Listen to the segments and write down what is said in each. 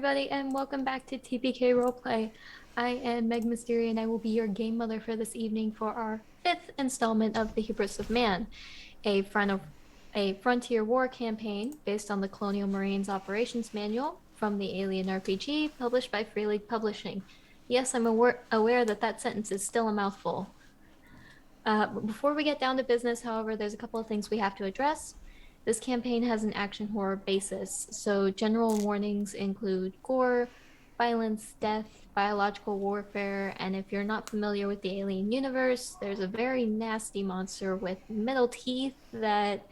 everybody, and welcome back to TPK Roleplay. I am Meg Mystery, and I will be your game mother for this evening for our fifth installment of the Hubris of Man, a frontier war campaign based on the Colonial Marines Operations Manual from the Alien RPG, published by Free League Publishing. Yes, I'm aware that that sentence is still a mouthful. Before we get down to business, however, there's a couple of things we have to address. This campaign has an action horror basis, so general warnings include gore, violence, death, biological warfare, and if you're not familiar with the alien universe, there's a very nasty monster with metal teeth that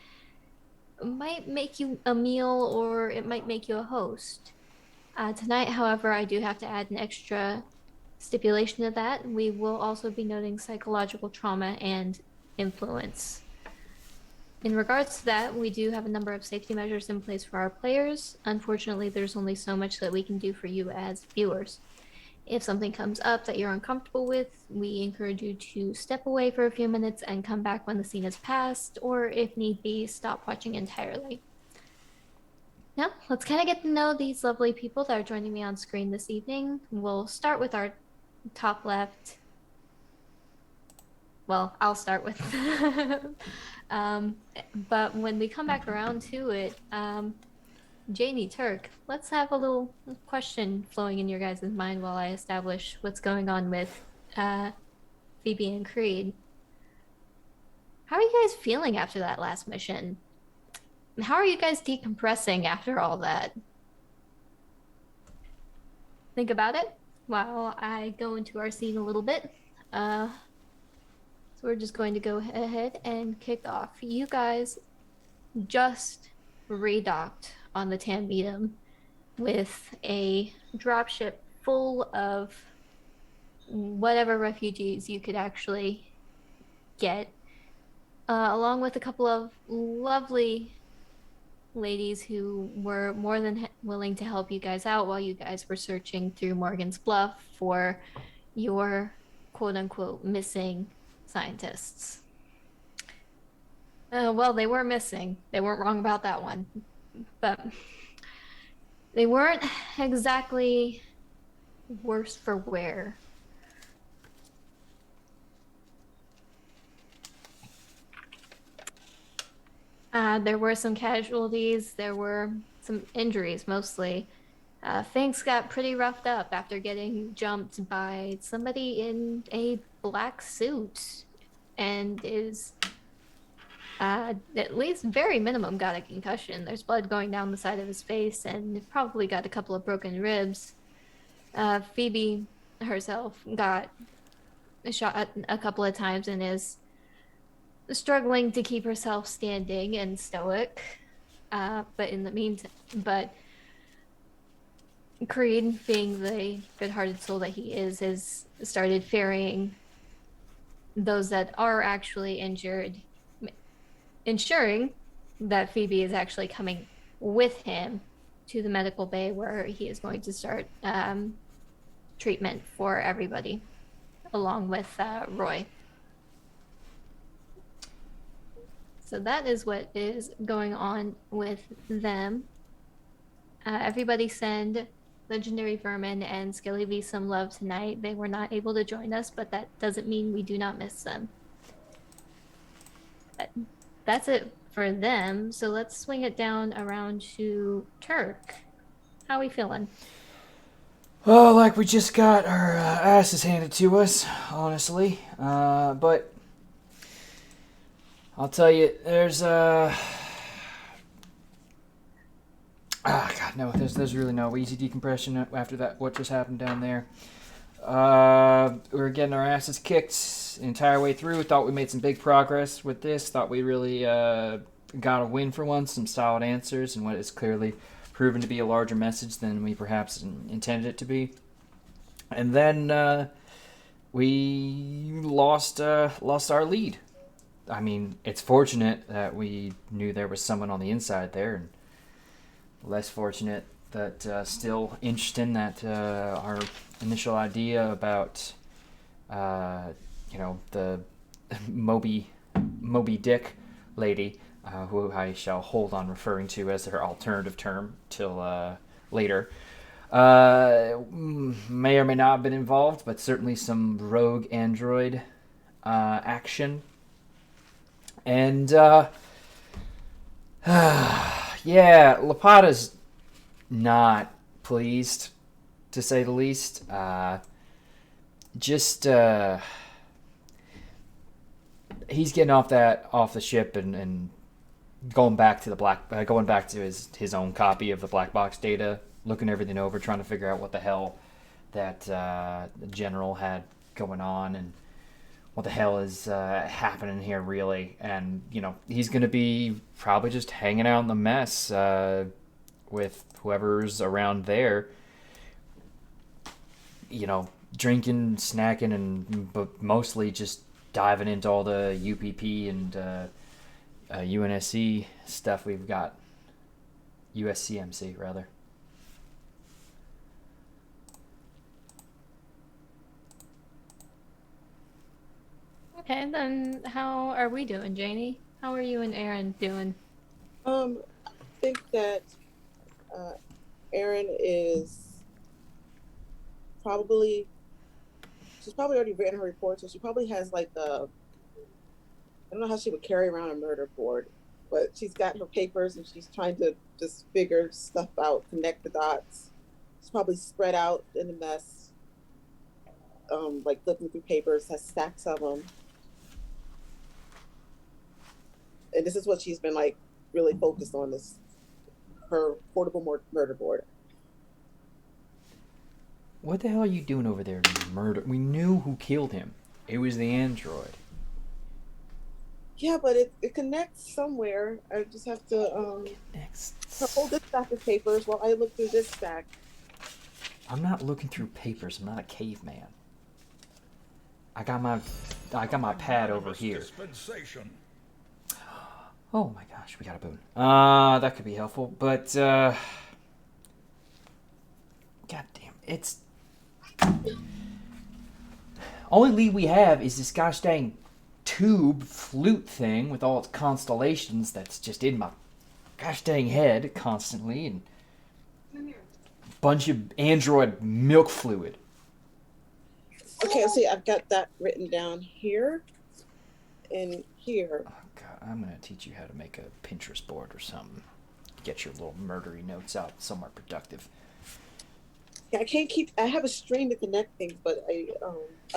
might make you a meal or it might make you a host. Tonight, however, I do have to add an extra stipulation to that. We will also be noting psychological trauma and influence. In regards to that, we do have a number of safety measures in place for our players. Unfortunately, there's only so much that we can do for you as viewers. If something comes up that you're uncomfortable with, we encourage you to step away for a few minutes and come back when the scene has passed, or if need be, stop watching entirely. Now, let's kind of get to know these lovely people that are joining me on screen this evening. We'll start with our top left. Well, I'll start with but when we come back around to it, Janie Turk, let's have a little question flowing in your guys' mind while I establish what's going on with Phoebe and Creed. How are you guys feeling after that last mission? How are you guys decompressing after all that? Think about it while I go into our scene a little bit. So we're just going to go ahead and kick off. You guys just redocked on the Tambetum with a dropship full of whatever refugees you could actually get, along with a couple of lovely ladies who were more than willing to help you guys out while you guys were searching through Morgan's Bluff for your quote-unquote missing scientists. Well, they were missing. They weren't wrong about that one. But they weren't exactly worse for wear. There were some casualties. There were some injuries, mostly. Things got pretty roughed up after getting jumped by somebody in a black suit and is at least very minimum got a concussion. There's blood going down the side of his face and probably got a couple of broken ribs. Phoebe herself got shot a couple of times and is struggling to keep herself standing and stoic. But in the meantime, Creed, being the good-hearted soul that he is, has started ferrying those that are actually injured, ensuring that Phoebe is actually coming with him to the medical bay where he is going to start treatment for everybody, along with Roy. So that is what is going on with them. Everybody send Legendary Vermin and Skilly V some love tonight. They were not able to join us, but that doesn't mean we do not miss them. But that's it for them. So let's swing it down around to Turk. How are we feeling? Well, like we just got our asses handed to us, honestly. But I'll tell you, there's God, no, there's really no easy decompression after that. What just happened down there? We were getting our asses kicked the entire way through. Thought we made some big progress with this. Thought we really got a win for once. Some solid answers, and what is clearly proven to be a larger message than we perhaps intended it to be. And then we lost our lead. I mean, it's fortunate that we knew there was someone on the inside there, and less fortunate that still interesting that our initial idea about the Moby Dick lady, who I shall hold on referring to as her alternative term till later, May or may not have been involved, but certainly some rogue android action. And yeah, Lapata's not pleased, to say the least. Just he's getting off the ship and going back to his own copy of the black box data, looking everything over, trying to figure out what the hell that the general had going on and what the hell is happening here, really. And he's gonna be probably just hanging out in the mess with whoever's around there. Drinking, snacking, but mostly just diving into all the UPP and UNSC stuff we've got. USCMC, rather. Okay, then how are we doing, Janie? How are you and Aaron doing? I think that Erin is probably she's probably already written her report, so she probably has like I don't know how she would carry around a murder board, but she's got her papers and she's trying to just figure stuff out, connect the dots. She's probably spread out in a mess, like flipping through papers, has stacks of them, and this is what she's been like really focused on, this her portable murder board. What the hell are you doing over there to murder? We knew who killed him. It was the android. Yeah, but it connects somewhere. I just have to Next. hold this stack of papers while I look through this stack. I'm not looking through papers. I'm not a caveman. I got my pad over here. Oh my gosh, we got a boon. That could be helpful, but god damn, it's only lead we have is this gosh dang tube flute thing with all its constellations that's just in my gosh dang head constantly, and a bunch of android milk fluid. Okay, see, I've got that written down here and here. Oh god, I'm gonna teach you how to make a Pinterest board or something. Get your little murdery notes out somewhere productive. Yeah, I can't keep. I have a string to connect things, but I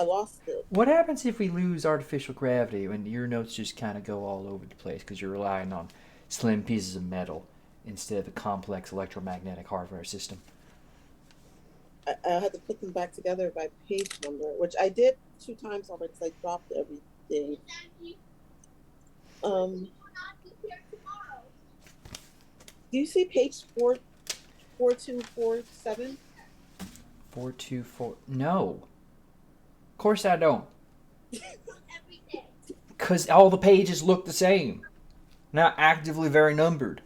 lost it. What happens if we lose artificial gravity when your notes just kind of go all over the place because you're relying on slim pieces of metal instead of a complex electromagnetic hardware system? I had to put them back together by page number, which I did 2 times already because I dropped everything. Do you see page 4247? 424. No. Of course I don't. Because all the pages look the same. Not actively very numbered.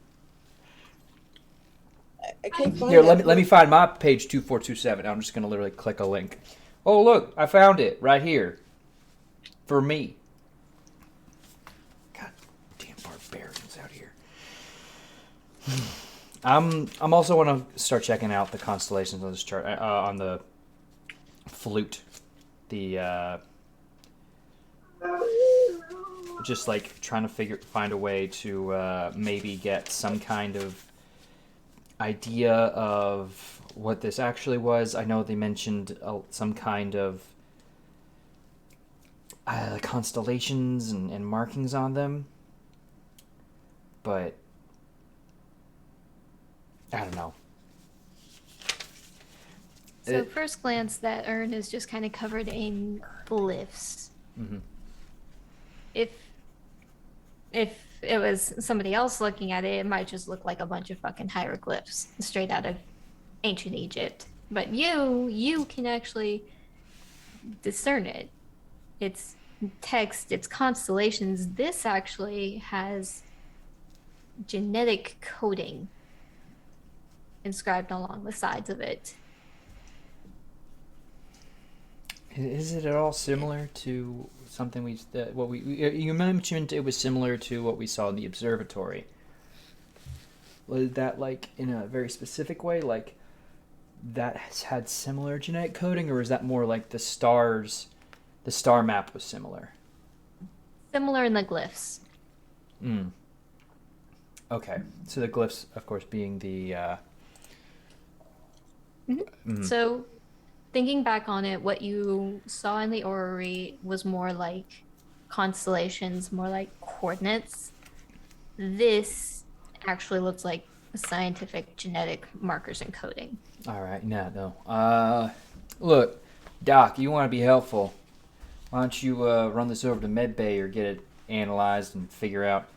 I can't find Here, that. let me find my page 2427. I'm just going to literally click a link. Oh, look. I found it right here. For me. God damn barbarians out here. I'm also want to start checking out the constellations on this chart on the flute. The just like trying to find a way to maybe get some kind of idea of what this actually was. I know they mentioned some kind of constellations and markings on them, but I don't know. So first glance, that urn is just kind of covered in glyphs. Mm-hmm. If it was somebody else looking at it, it might just look like a bunch of fucking hieroglyphs straight out of ancient Egypt. But you can actually discern it. It's text, it's constellations. This actually has genetic coding inscribed along the sides of it. Is it at all similar to something you mentioned? It was similar to what we saw in the observatory. Was that like in a very specific way, like that has had similar genetic coding, or is that more like the stars? The star map was similar. Similar in the glyphs. Hmm. Okay, so the glyphs, of course, being the. So, thinking back on it, what you saw in the orrery was more like constellations, more like coordinates. This actually looks like scientific genetic markers and coding. All right, no. Look, Doc, you want to be helpful? Why don't you run this over to Medbay or get it analyzed and figure out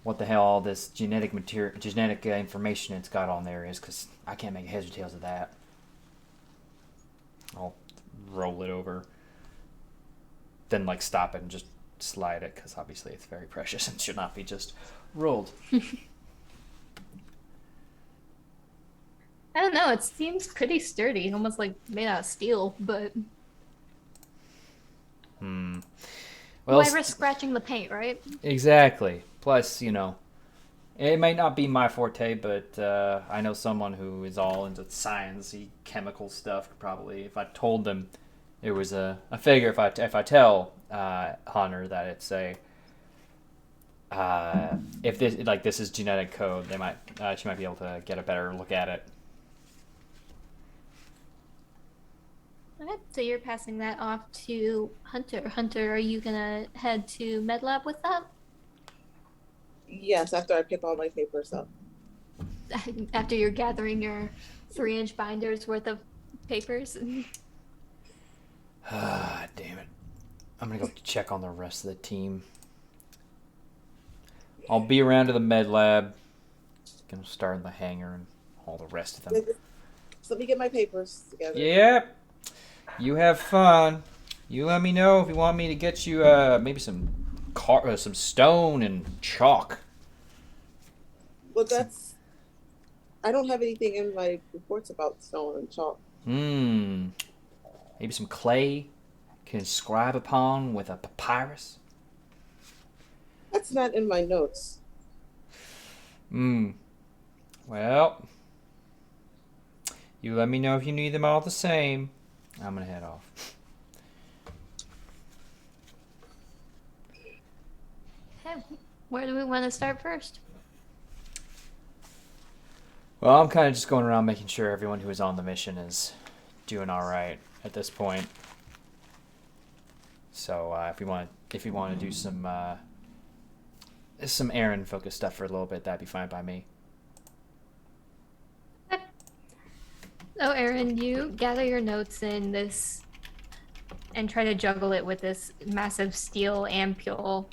what the hell all this genetic information it's got on there is? Because I can't make heads or tails of that. I'll roll it over, then like stop it and just slide it because obviously it's very precious and should not be just rolled. I don't know, it seems pretty sturdy, almost like made out of steel, but Well, why risk scratching the paint, right? exactly. Plus, it may not be my forte, but I know someone who is all into sciencey chemical stuff. Could probably, if I told them, it was a figure. If I tell Hunter that it's if this is genetic code, she might be able to get a better look at it. Okay, so you're passing that off to Hunter. Hunter, are you gonna head to MedLab with that? Yes, after I pick all my papers up. After you're gathering your 3-inch binders worth of papers? Ah, damn it. I'm gonna go check on the rest of the team. I'll be around to the med lab. Gonna start in the hangar and all the rest of them. So let me get my papers together. Yep. You have fun. You let me know if you want me to get you maybe some stone and chalk. Well, I don't have anything in my reports about stone and chalk. Maybe some clay can inscribe upon with a papyrus. That's not in my notes. Well, you let me know if you need them all the same. I'm gonna head off. Okay, where do we want to start first? Well, I'm kind of just going around making sure everyone who is on the mission is doing all right at this point. So if you want to do some errand focused stuff for a little bit, that'd be fine by me. So, Aaron, you gather your notes in this and try to juggle it with this massive steel ampule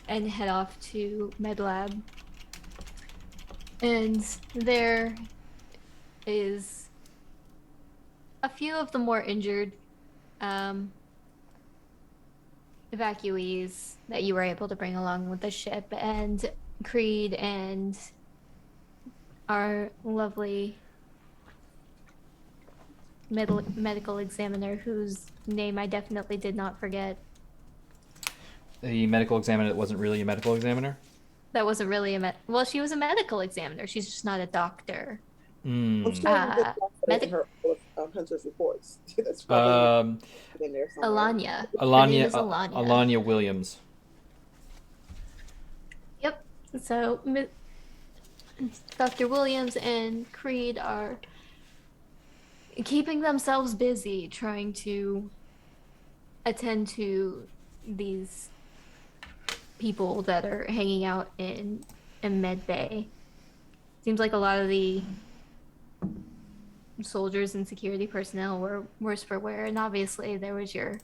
and head off to MedLab. And there is a few of the more injured evacuees that you were able to bring along with the ship, and Creed and our lovely medical examiner, whose name I definitely did not forget. The medical examiner that wasn't really a medical examiner? That wasn't really well, she was a medical examiner. She's just not a doctor. I'm sure you get confident in her Hunter's reports. That's probably in there somewhere. Alanya. Her name is Alanya. Alanya Williams. Yep. So Dr. Williams and Creed are keeping themselves busy trying to attend to these people that are hanging out in Med Bay. Seems like a lot of the soldiers and security personnel were worse for wear, and obviously there was your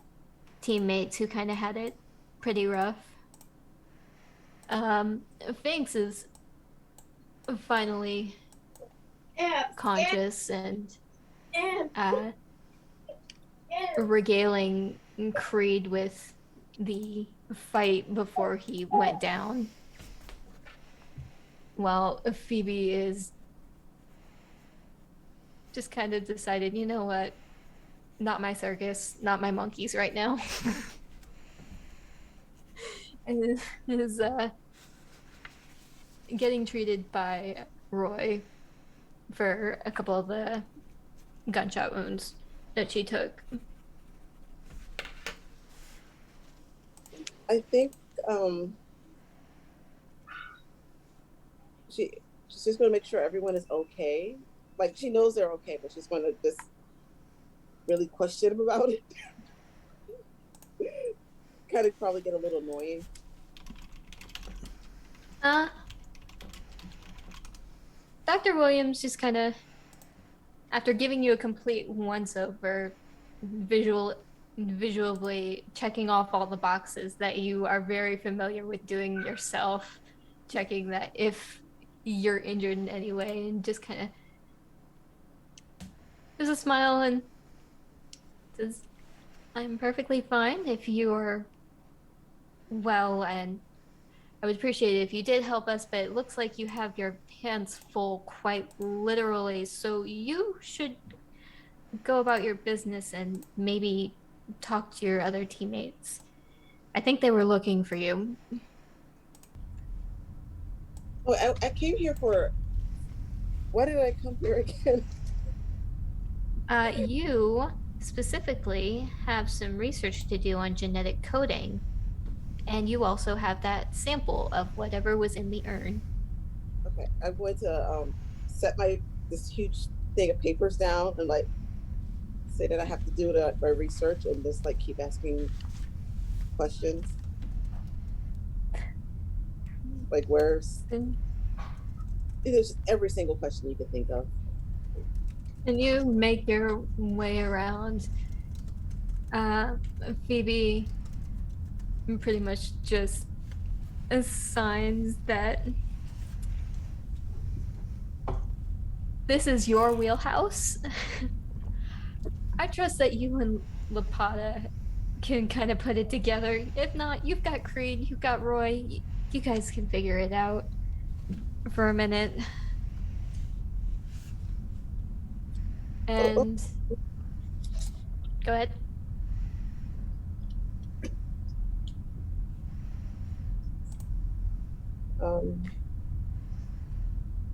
teammates who kind of had it pretty rough. Finks is finally conscious and regaling Creed with the fight before he went down, while Phoebe is just kind of decided, you know what, not my circus, not my monkeys right now. And is getting treated by Roy for a couple of the gunshot wounds that she took. I think she's just gonna make sure everyone is okay. Like she knows they're okay, but she's gonna just really question them about it. Kind of probably get a little annoying. Dr. Williams just kind of, after giving you a complete once-over, visually checking off all the boxes that you are very familiar with doing yourself, checking that if you're injured in any way, and just kind of gives a smile and says, I'm perfectly fine if you're well, and I would appreciate it if you did help us, but it looks like you have your hands full, quite literally, so you should go about your business and maybe talk to your other teammates. I think they were looking for you. Oh, I came here for. Why did I come here again? You specifically have some research to do on genetic coding, and you also have that sample of whatever was in the urn. Okay, I'm going to set this huge thing of papers down and like say that I have to do my research and just like keep asking questions. Like where's just every single question you can think of. And you make your way around. Phoebe pretty much just assigns that this is your wheelhouse. I trust that you and Lapata can kind of put it together. If not, you've got Creed, you've got Roy. You guys can figure it out for a minute. And go ahead.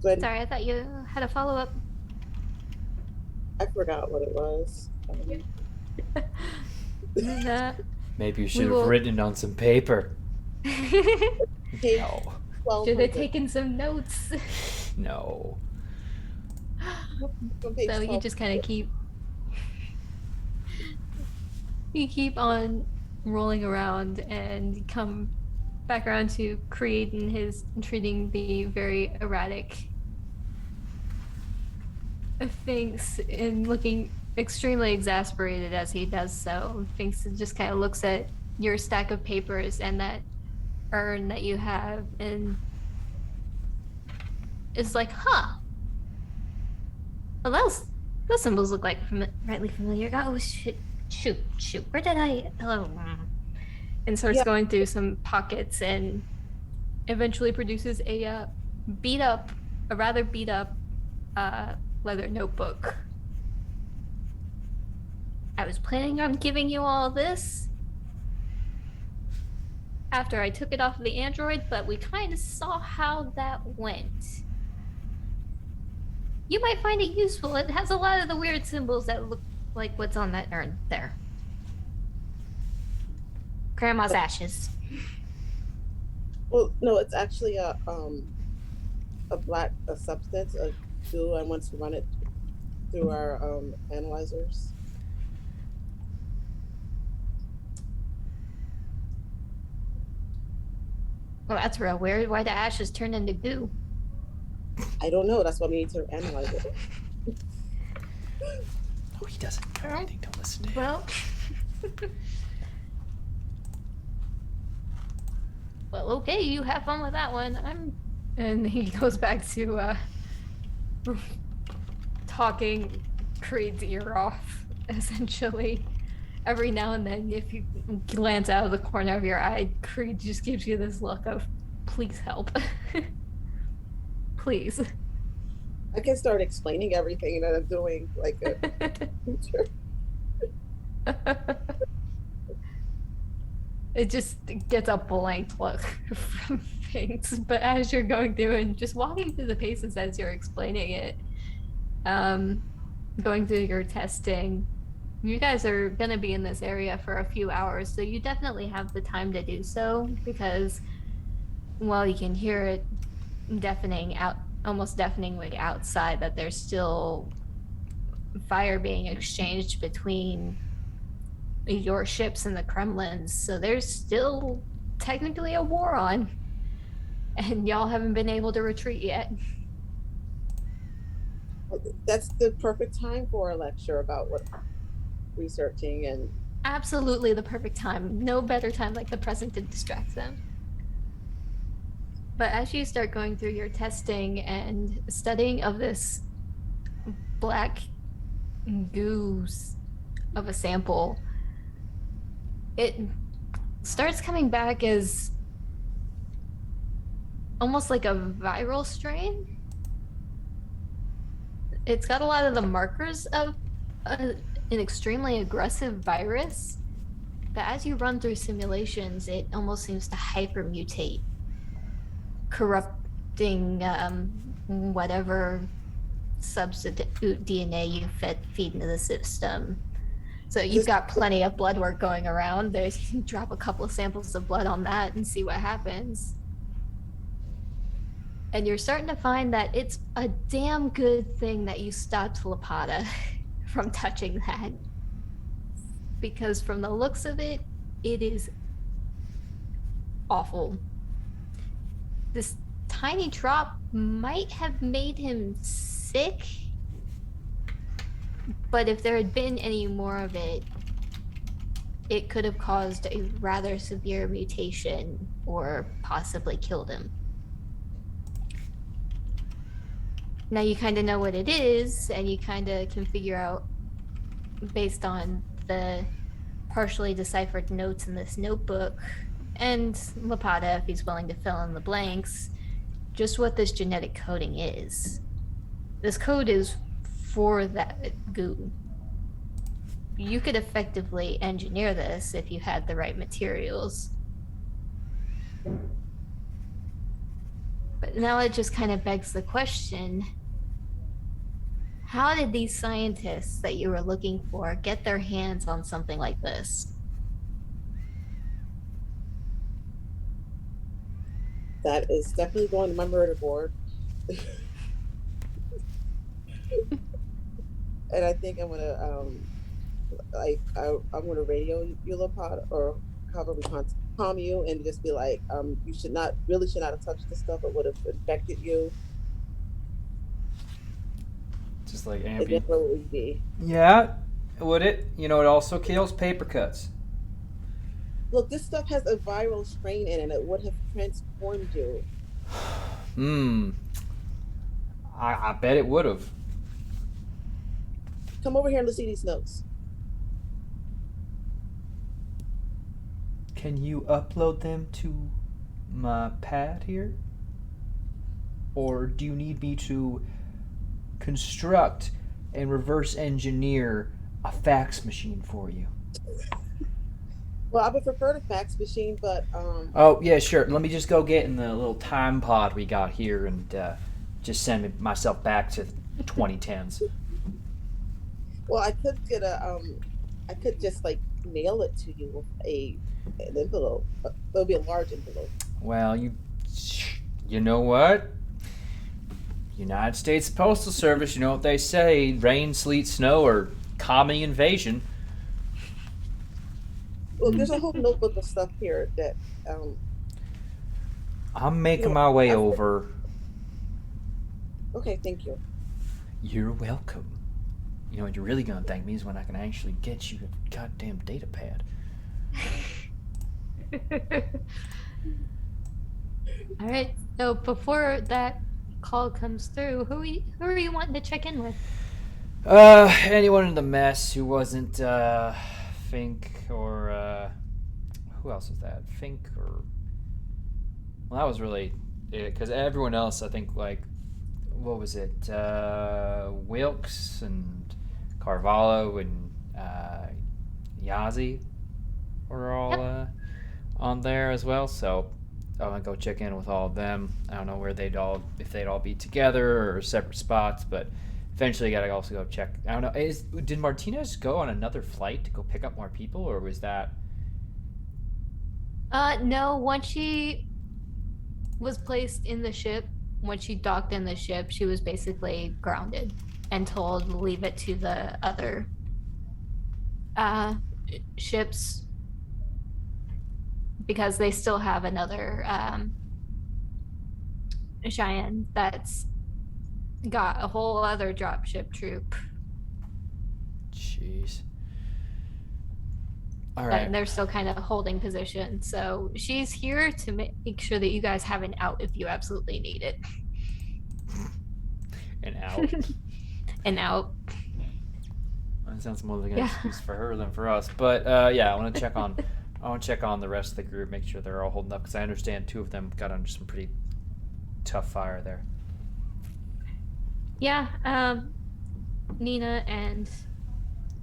Sorry, I thought you had a follow-up. I forgot what it was. Maybe you should have written it on some paper. No. Should have taken some notes. No. So you just kind of keep on rolling around and come back around to Creed and his treating the very erratic Finks and looking extremely exasperated as he does so. Finks just kind of looks at your stack of papers and that urn that you have and is like, huh. Well, those symbols look like rightly familiar. Oh, shoot. Where did I? Hello. And starts going through some pockets and eventually produces a rather beat up leather notebook. I was planning on giving you all this after I took it off of the android, but we kind of saw how that went. You might find it useful. It has a lot of the weird symbols that look like what's on that urn there. Grandma's ashes. Well, no, it's actually a substance, a goo. I want to run it through our analyzers. Well, that's real weird. Why the ashes turn into goo? I don't know. That's why we need to analyze it. Oh, he doesn't know anything. Don't listen to him. Well, well, okay. You have fun with that one. And he goes back to talking Creed's ear off, essentially. Every now and then, if you glance out of the corner of your eye, Creed just gives you this look of, please help. Please. I can start explaining everything that I'm doing like a teacher. It just gets a blank look from things. But as you're going through and just walking through the paces as you're explaining it, going through your testing. You guys are going to be in this area for a few hours, so you definitely have the time to do so because, well, you can hear it deafening out, almost deafeningly outside, that there's still fire being exchanged between your ships and the Kremlin's. So there's still technically a war on, and y'all haven't been able to retreat yet. That's the perfect time for a lecture about what researching and Absolutely the perfect time. No better time like the present to distract them. But as you start going through your testing and studying of this black goose of a sample, it starts coming back as almost like a viral strain. It's got a lot of the markers of an extremely aggressive virus, but as you run through simulations, it almost seems to hyper mutate, corrupting whatever substitute DNA you feed into the system. So you've got plenty of blood work going around. There's you drop a couple of samples of blood on that and see what happens. And you're starting to find that it's a damn good thing that you stopped Lapata from touching that. Because from the looks of it, it is awful. This tiny drop might have made him sick, but if there had been any more of it, it could have caused a rather severe mutation or possibly killed him. Now you kind of know what it is, and you kind of can figure out, based on the partially deciphered notes in this notebook, and Lapata, if he's willing to fill in the blanks, just what this genetic coding is. This code is for that goo. You could effectively engineer this if you had the right materials. But now it just kind of begs the question, how did these scientists that you were looking for get their hands on something like this? that is definitely going to my murder board. And I think I'm gonna I'm gonna radio Eulapod or however we calm you and just be like, you should not have touched this stuff. It would have infected you. Just like And ambient. what would we be? Yeah, would it? You know, it also kills paper cuts. Look, this stuff has a viral strain in it. And it would have transformed you. I bet it would have. Come over here and let's see these notes. Can you upload them to my pad here? Or do you need me to construct and reverse engineer a fax machine for you? Well, I would prefer the fax machine, but Oh, yeah, sure. Let me just go get in the little time pod we got here and just send myself back to the 2010s. well, I could get I could just like mail it to you with an envelope. It'll be a large envelope. Well, you know what? United States Postal Service, you know what they say, rain, sleet, snow, or commie invasion. Well, there's a whole notebook of stuff here that I'm making Yeah, my way I've- over. okay, thank you. You're welcome. You know what you're really gonna thank me is when I can actually get you a goddamn data pad. All right. So before that call comes through, who are you wanting to check in with? Anyone in the mess who wasn't Fink or who else was that? Fink or well, that was really it because everyone else I think like what was it? Wilkes and Carvalho and Yazi were all on there as well. So I'm gonna go check in with all of them. I don't know where if they'd all be together or separate spots, but eventually you gotta also go check. I don't know. Did Martinez go on another flight to go pick up more people, or was that? No, once she was placed in the ship, when she docked in the ship, she was basically grounded and told to leave it to the other uh ships because they still have another Cheyenne that's got a whole other dropship troop. Jeez. All And right. they're still kind of holding position. So she's here to make sure that you guys have an out if you absolutely need it. And out. An out. That sounds more like an Yeah. excuse for her than for us. But yeah, I want to check on. I want to check on the rest of the group, make sure they're all holding up, because I understand 2 of them got under some pretty tough fire there. Yeah. Nina and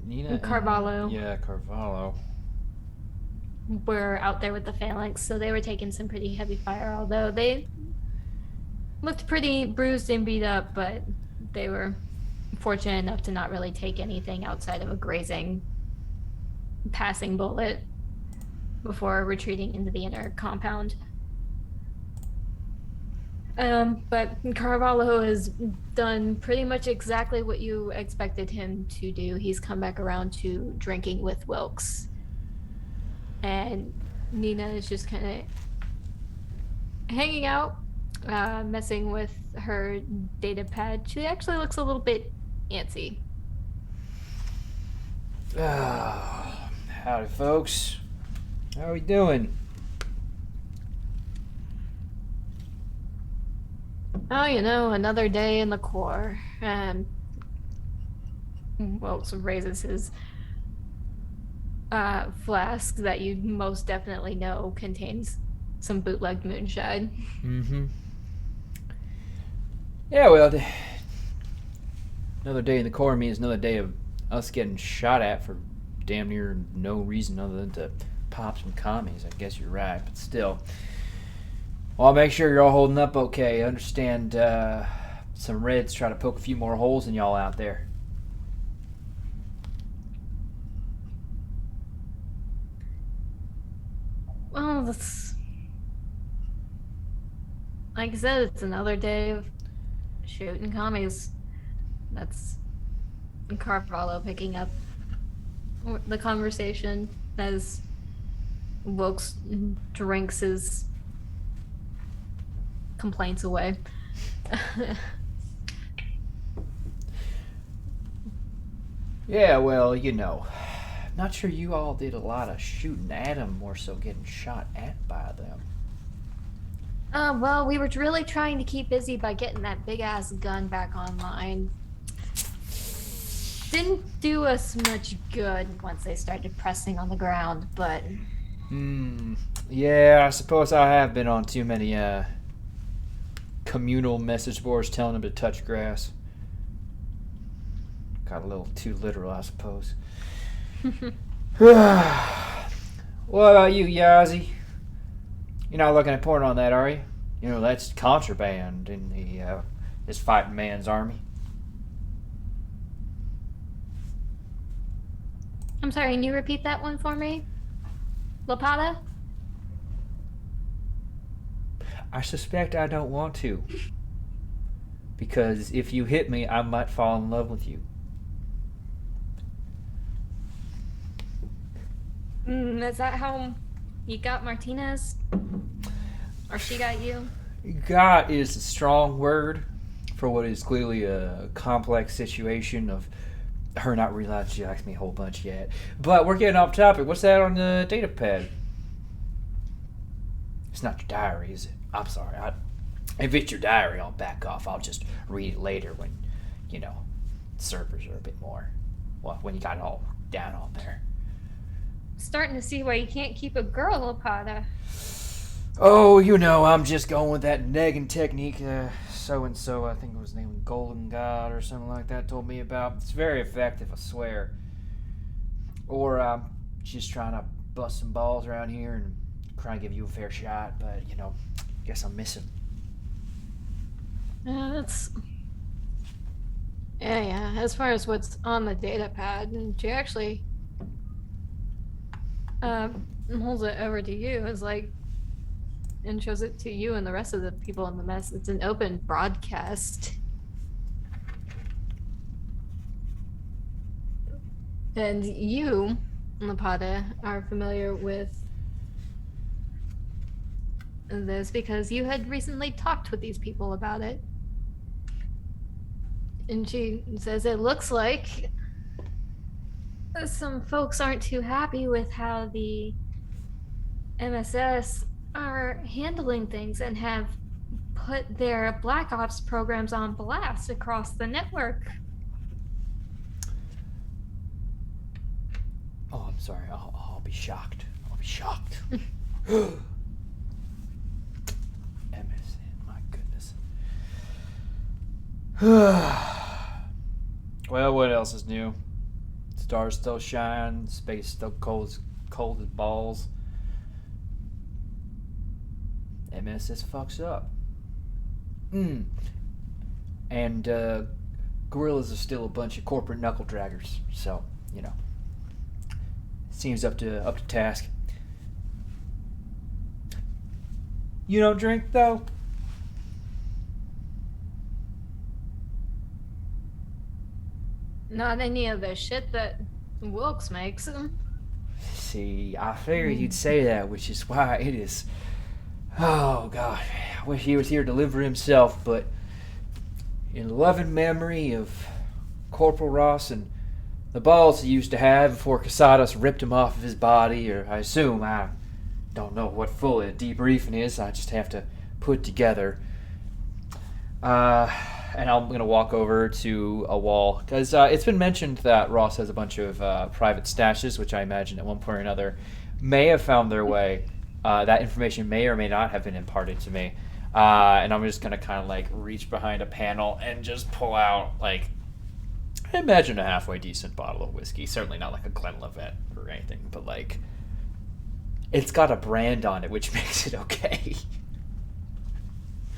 Nina Carvalho. Yeah, Carvalho. Were out there with the phalanx, so they were taking some pretty heavy fire, although they looked pretty bruised and beat up, but they were fortunate enough to not really take anything outside of a grazing passing bullet before retreating into the inner compound. But Carvalho has done pretty much exactly what you expected him to do. He's come back around to drinking with Wilkes. And Nina is just kind of hanging out, messing with her data pad. She actually looks a little bit antsy. Howdy, folks. How are we doing? Oh, you know, another day in the Corps. Wilkes raises his flask that you most definitely know contains some bootlegged moonshine. Mm-hmm. Yeah, well, another day in the Corps means another day of us getting shot at for damn near no reason other than to pop some commies. I guess you're right, but still. Well, I'll make sure you're all holding up okay. I understand some Reds try to poke a few more holes in y'all out there. Well, that's... Like I said, it's another day of shooting commies. That's Carvalho picking up the conversation as Wilkes drinks his complaints away. Yeah, well, you know, not sure you all did a lot of shooting at them, more so getting shot at by them. Well, we were really trying to keep busy by getting that big ass gun back online. Didn't do us much good once they started pressing on the ground, but... Yeah, I suppose I have been on too many, communal message boards telling them to touch grass. Got a little too literal, I suppose. What about you, Yazzie? You're not looking at porn on that, are you? You know, that's contraband in the, this fighting man's army. I'm sorry, can you repeat that one for me? Lapata? I suspect I don't want to. Because if you hit me, I might fall in love with you. Is that how you got Martinez? Or she got you? Got is a strong word for what is clearly a complex situation of her not realizing she likes me a whole bunch yet. But we're getting off topic. What's that on the data pad? It's not your diary, is it? I'm sorry. If it's your diary, I'll back off. I'll just read it later when, you know, servers are a bit more, well, when you got it all down on there. Starting to see why you can't keep a girl, Lapata. Oh, you know, I'm just going with that negging technique so-and-so, I think it was named Golden God or something like that, told me about. It's very effective, I swear. Or I'm just trying to bust some balls around here and trying to give you a fair shot, but, you know, guess I'm missing. That's... Yeah. As far as what's on the data pad, and she actually uh, holds it over to you. Is like and shows it to you and the rest of the people in the mess. It's an open broadcast. And you, Lapata, are familiar with this because you had recently talked with these people about it. And she says it looks like some folks aren't too happy with how the MSS are handling things and have put their Black Ops programs on blast across the network. Oh, I'm sorry. I'll be shocked. I'll be shocked. MSN, my goodness. Well, what else is new? Stars still shine. Space still cold as balls. MSS fucks up. And gorillas are still a bunch of corporate knuckle draggers. So, you know, seems up to task. You don't drink though? Not any of the shit that Wilkes makes. See, I figured you'd say that, which is why it is. Oh God, I wish he was here to deliver himself, but in loving memory of Corporal Ross and the balls he used to have before Casados ripped him off of his body, or I assume, I don't know what full a debriefing is, I just have to put together. And I'm going to walk over to a wall, because it's been mentioned that Ross has a bunch of private stashes, which I imagine at one point or another may have found their way. That information may or may not have been imparted to me. And I'm just going to kind of like reach behind a panel and just pull out, like, I imagine a halfway decent bottle of whiskey. Certainly not like a Glenlivet or anything, but like, it's got a brand on it, which makes it okay.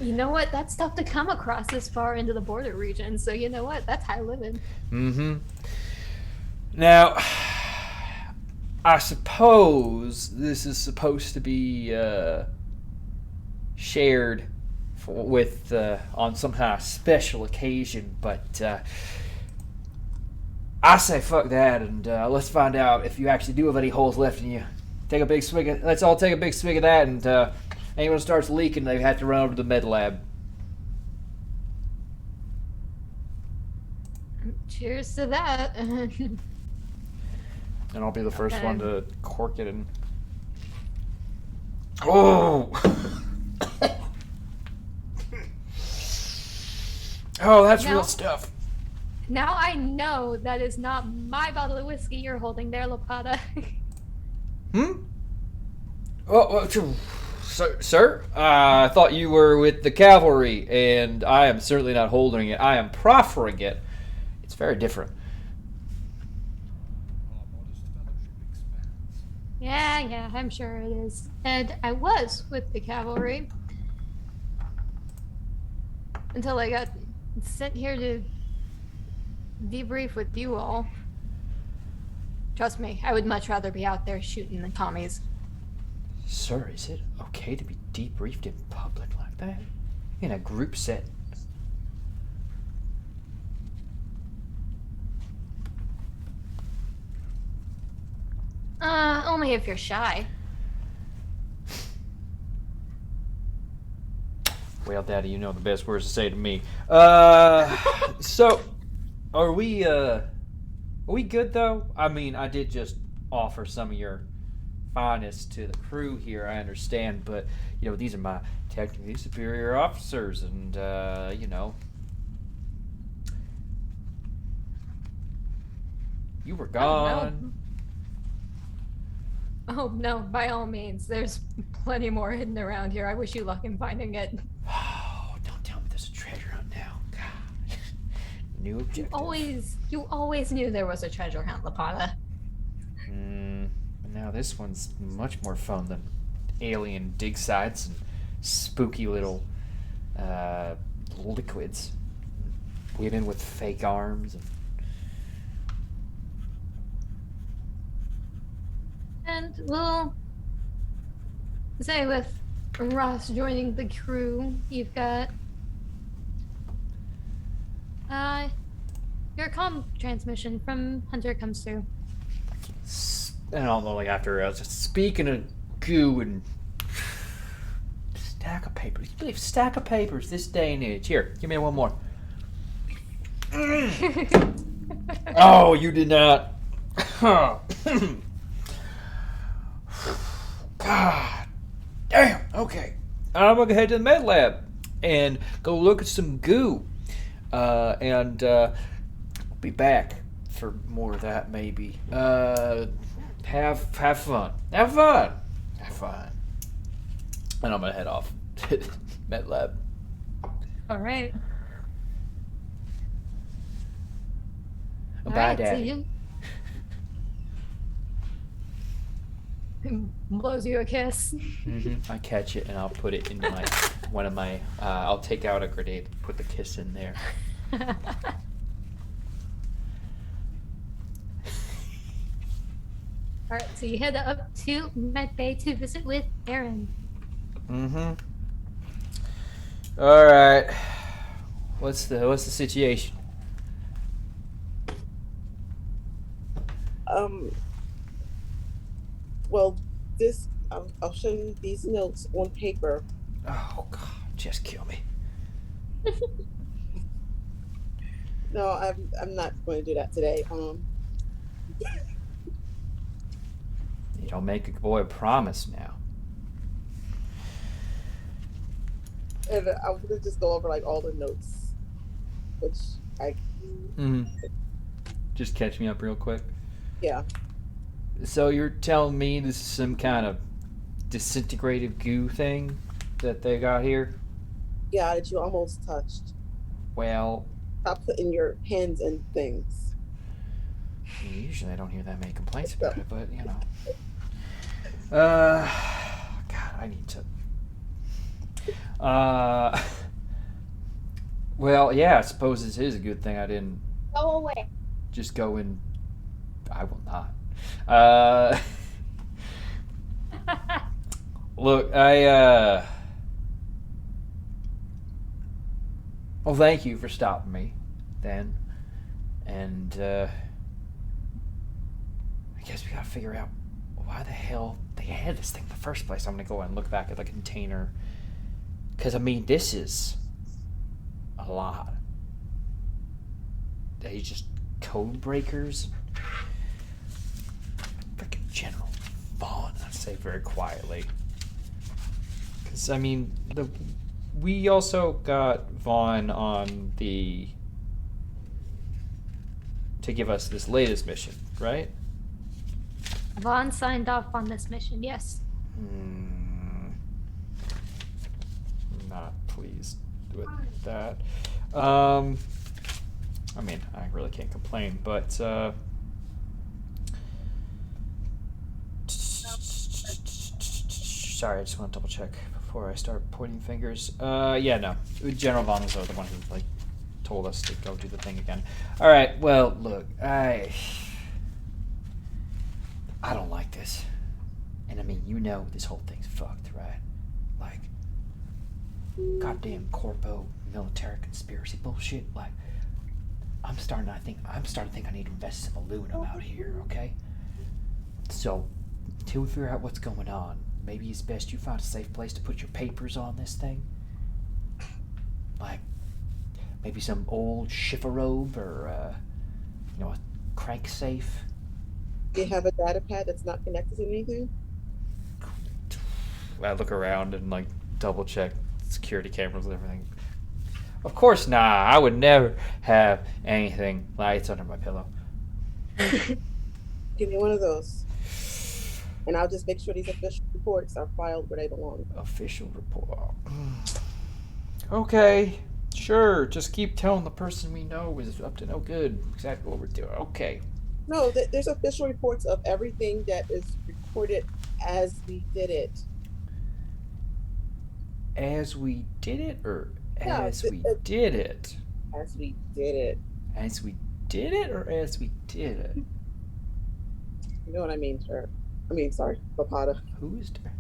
You know what? That's tough to come across this far into the border region. So you know what? That's high living. Mm-hmm. Now, I suppose this is supposed to be shared with on some kind of special occasion, but I say fuck that, and let's find out if you actually do have any holes left in you. Take a big swig. Let's all take a big swig of that, and anyone starts leaking, they have to run over to the med lab. Cheers to that. And I'll be the first one to cork it and. Oh! Oh, that's real stuff. Now I know that is not my bottle of whiskey you're holding there, Lapata. Oh, sir? I thought you were with the cavalry, and I am certainly not holding it. I am proffering it. It's very different. Yeah, I'm sure it is. And I was with the cavalry until I got sent here to debrief with you all. Trust me, I would much rather be out there shooting the commies. Sir, is it okay to be debriefed in public like that? In a group setting? Only if you're shy. Well, Daddy, you know the best words to say to me. So, are we good, though? I mean, I did just offer some of your finest to the crew here, I understand, but, you know, these are my technically superior officers, and, you know, you were gone. Oh, no, by all means. There's plenty more hidden around here. I wish you luck in finding it. Oh, don't tell me there's a treasure hunt now. God. New objective. You always knew there was a treasure hunt, Lapata. Now this one's much more fun than alien dig sites and spooky little liquids. women with fake arms. And we'll say with Ross joining the crew, you've got your comm transmission from Hunter comes through. And all like after I was just speaking of goo and stack of papers. You believe stack of papers this day and age? Here, give me one more. Oh, you did not. God damn. Okay, I'm gonna head to the med lab and go look at some goo, and be back for more of that maybe. Have fun. Have fun. Have fun. And I'm gonna head off to the med lab. All right. Bye, Alright, Daddy. Blows you a kiss. I catch it and I'll put it into my one of my. I'll take out a grenade, put the kiss in there. Alright, so you head up to Medbay to visit with Aaron. All right. What's the situation? Well, this I'll show you these notes on paper. Oh God, just kill me. No, I'm not going to do that today. You don't make a boy a promise now. And I was gonna just go over like all the notes, which I Just catch me up real quick. yeah. So you're telling me this is some kind of disintegrated goo thing that they got here? Yeah, that you almost touched. Well, Stop putting your hands in things. usually I don't hear that many complaints about it, but you know. God, I need to. Well, yeah, I suppose this is a good thing I didn't Go away. just go in. I will not. Look, well, thank you for stopping me, then. And, I guess we gotta figure out why the hell they had this thing in the first place. I'm gonna go and look back at the container. Because, I mean, this is a lot. They just code breakers. Freaking General Vaughn, I say very quietly. Because, I mean, we also got Vaughn on to give us this latest mission, right? Vaughn signed off on this mission, yes. Not pleased with that. I mean, I really can't complain, but sorry, I just want to double check before I start pointing fingers. Yeah, no, General Vaughn was the one who like told us to go do the thing again. All right, well, look, I don't like this, and I mean, you know, this whole thing's fucked, right? Like, goddamn corpo military conspiracy bullshit. Like, I'm starting to think I need to invest some aluminum out here, okay? So, until we figure out what's going on, maybe it's best you find a safe place to put your papers on this thing. Like, maybe some old chifforobe or, a crank safe. Do you have a data pad that's not connected to anything? I look around and, like, double check security cameras and everything. Of course not. I would never have anything lights under my pillow. Give me one of those. And I'll just make sure these official reports are filed where they belong. Official report. Okay, sure. Just keep telling the person we know is up to no good exactly what we're doing. Okay. No, there's official reports of everything that is recorded as we did it. As we did it, or Yeah, as we did it? as we did it. As we did it, or as we did it? You know what I mean, sir? I mean, sorry, Papada. Who is there?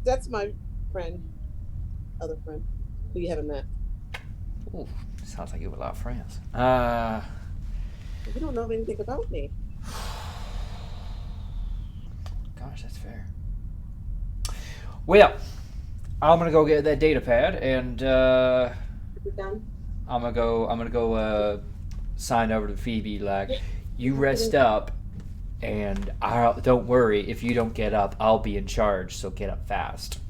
That's my friend, other friend, who you haven't met. Ooh, sounds like you have a lot of friends. You don't know anything about me. Gosh, that's fair. Well, I'm gonna go get that data pad, and You done? I'm gonna go sign over to Phoebe. Like, you rest up, and don't worry if you don't get up. I'll be in charge, so get up fast.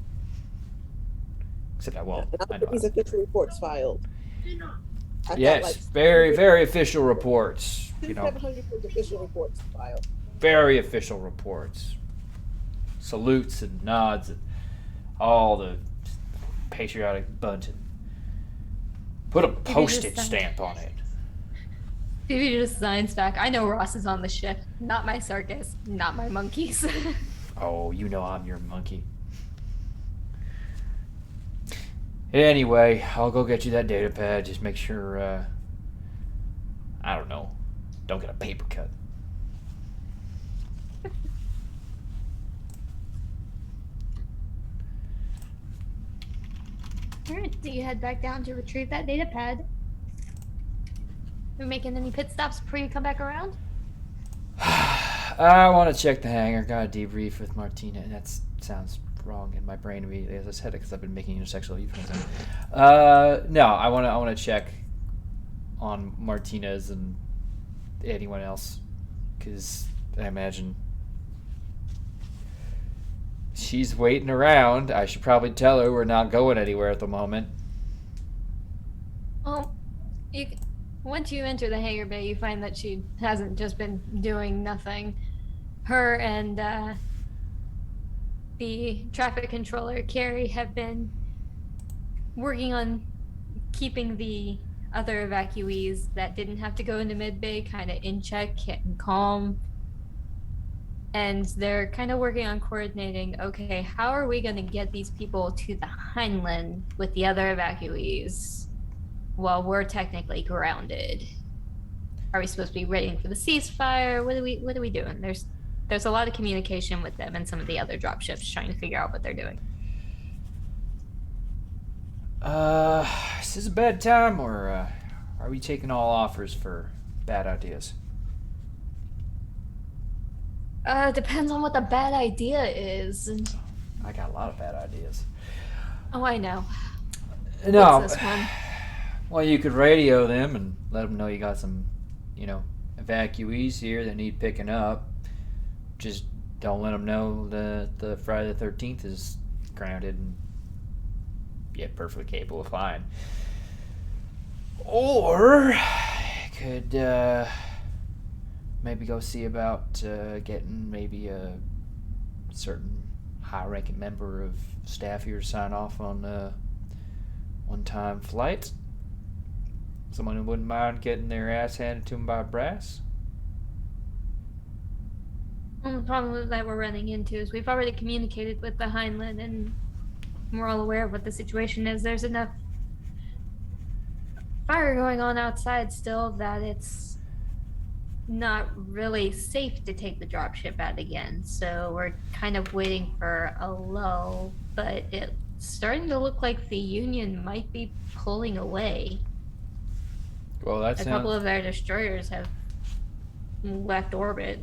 Except I won't. And I I'll know. get these official reports filed. I've Yes, got like very, very official reports. You know, 700 official reports filed. very official reports. Salutes and nods and all the patriotic bunting. Put a postage stamp on it. Phoebe just signs back. I know Ross is on the ship. Not my circus. Not my monkeys. Oh, you know I'm your monkey. Anyway, I'll go get you that data pad. Just make sure, I don't know, don't get a paper cut. Alright, do you head back down to retrieve that data pad? Are we making any pit stops before you come back around? I want to check the hangar. Got a debrief with Martina. And that sounds wrong in my brain immediately as I said it because I've been making intersexual euphemism. No, I want to check on Martinez and anyone else because I imagine she's waiting around. I should probably tell her we're not going anywhere at the moment. Well, once you enter the hangar bay, you find that she hasn't just been doing nothing. Her and the traffic controller, Carrie, have been working on keeping the other evacuees that didn't have to go into mid-bay kind of in check and calm. And they're kind of working on coordinating, okay, how are we going to get these people to the Heinlein with the other evacuees while we're technically grounded? Are we supposed to be waiting for the ceasefire? What are we doing? There's a lot of communication with them and some of the other drop ships trying to figure out what they're doing. Is this a bad time, or are we taking all offers for bad ideas? Depends on what the bad idea is. I got a lot of bad ideas. Oh, I know. No. What's this one? Well, you could radio them and let them know you got some, evacuees here that need picking up. Just don't let them know that the Friday the 13th is grounded and yet perfectly capable of flying. Or could maybe go see about getting maybe a certain high-ranking member of staff here to sign off on a one-time flight. Someone who wouldn't mind getting their ass handed to them by brass. Well, the problem that we're running into is we've already communicated with the Heinlein and we're all aware of what the situation is. There's enough fire going on outside still that it's not really safe to take the dropship out again. So we're kind of waiting for a lull, but it's starting to look like the Union might be pulling away. Well, that's a couple of their destroyers have left orbit.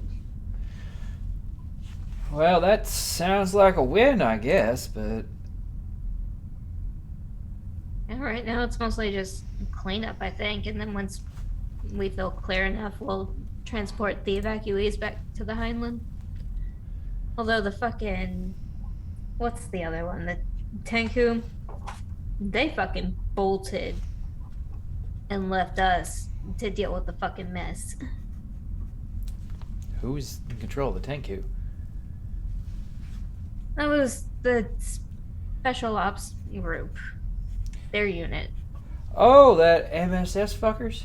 Well, that sounds like a win, I guess, but And right now it's mostly just cleanup, I think, and then once we feel clear enough, we'll transport the evacuees back to the Heinlein. Although the fucking... what's the other one? The Tenku? They fucking bolted and left us to deal with the fucking mess. who's in control of the Tenku? That was the Special Ops group. Their unit. Oh, that MSS fuckers?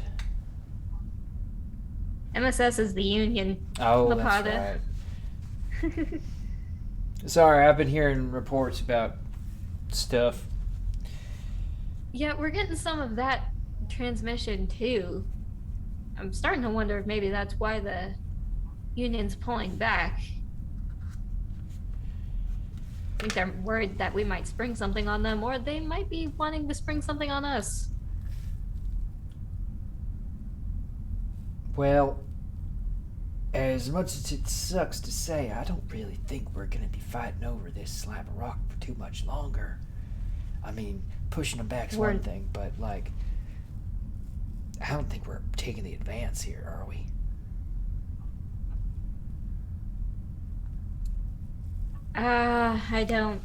MSS is the Union. Oh, Lapada. that's right. Sorry, I've been hearing reports about stuff. Yeah, we're getting some of that transmission too. I'm starting to wonder if maybe that's why the Union's pulling back. I think they're worried that we might spring something on them, or they might be wanting to spring something on us. Well, as much as it sucks to say, I don't really think we're gonna be fighting over this slab of rock for too much longer. I mean, pushing them back's one thing, but like, I don't think we're taking the advance here, are we? I don't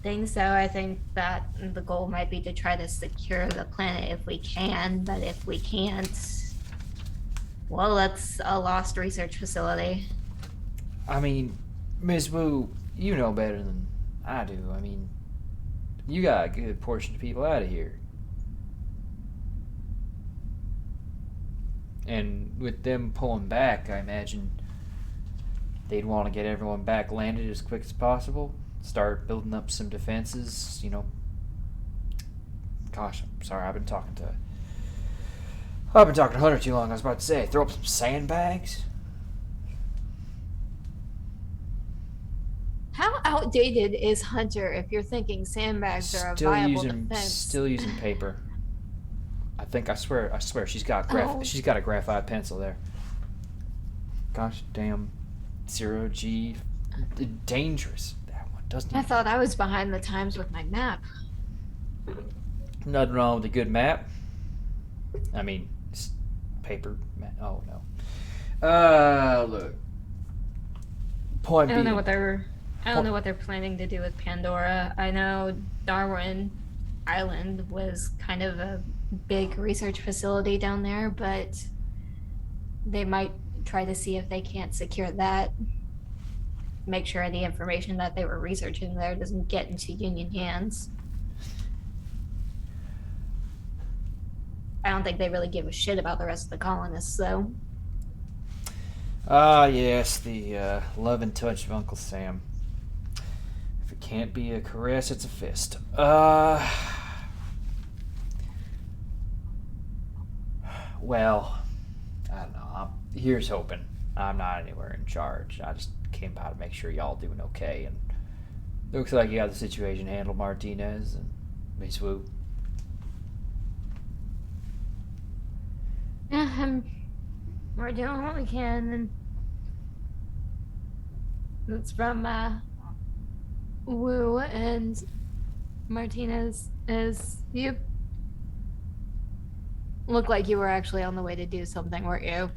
think so. I think that the goal might be to try to secure the planet if we can, but if we can't, well, that's a lost research facility. I mean, Ms. Wu, you know better than I do. I mean, you got a good portion of people out of here. And with them pulling back, I imagine they'd want to get everyone back landed as quick as possible. Start building up some defenses, you know. Gosh, I'm sorry, I've been talking to Hunter too long. I was about to say, throw up some sandbags. How outdated is Hunter if you're thinking sandbags are a viable defense? Still using paper. I swear, she's got a graphite pencil there. Gosh damn, 0G, dangerous. That one doesn't. I thought I was behind the times with my map. Nothing wrong with a good map. I mean, paper map. Oh no. Look. Point I don't being, know what they're planning to do with Pandora. I know Darwin Island was kind of a big research facility down there, but they might try to see if they can't secure that. Make sure the information that they were researching there doesn't get into Union hands. I don't think they really give a shit about the rest of the colonists, though. Ah, yes, the love and touch of Uncle Sam. If it can't be a caress, it's a fist. Well, I don't know. Here's hoping. I'm not anywhere in charge. I just came by to make sure y'all doing okay, and looks like you got the situation handled, Martinez and Miss Wu. Yeah, we're doing what we can, and it's from Wu and Martinez. Is you look like you were actually on the way to do something, weren't you?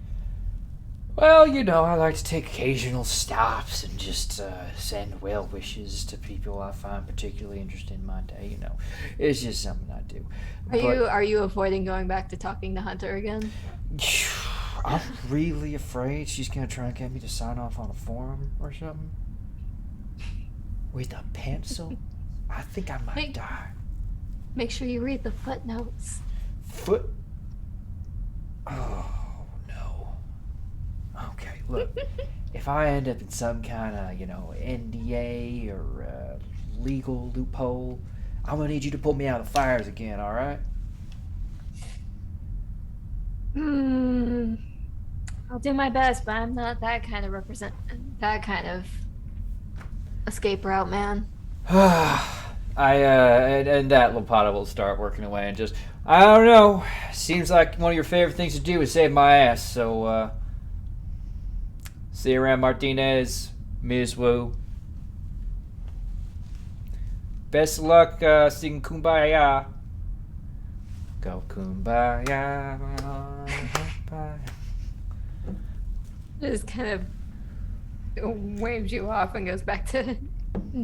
Well, you know, I like to take occasional stops and just send well wishes to people I find particularly interested in my day. You know, it's just something I do. Are you avoiding going back to talking to Hunter again? I'm really afraid she's gonna try and get me to sign off on a form or something with a pencil. I think I might die. Make sure you read the footnotes. Oh no. Okay, look. If I end up in some kind of, NDA or legal loophole, I'm gonna need you to pull me out of the fires again, all right? I'll do my best, but I'm not that kind of escape route man. And that Lopata will start working away and just, I don't know, seems like one of your favorite things to do is save my ass, so, see you around, Martinez, Ms. Wu. Best of luck, singing Kumbaya. Go Kumbaya. Just kind of waves you off and goes back to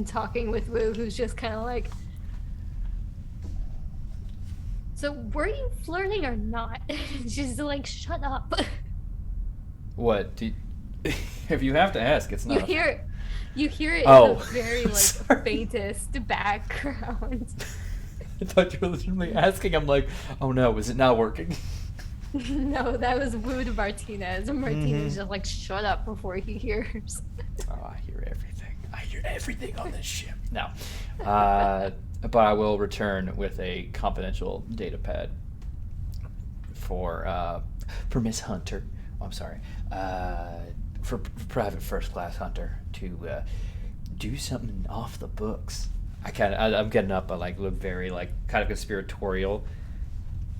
talking with Wu, who's just kind of like, so were you flirting or not? She's like, shut up. What? If you have to ask, it's not. You hear it in the very faintest background. I thought you were legitimately asking. I'm like, oh no, is it not working? No, that was Wu to Martinez. And Martinez just like, shut up before he hears. Oh, I hear everything. I hear everything on this ship. No. But I will return with a confidential data pad. for Miss Hunter. Oh, I'm sorry. For Private First Class Hunter to do something off the books. I'm getting up, but like look very like kind of conspiratorial.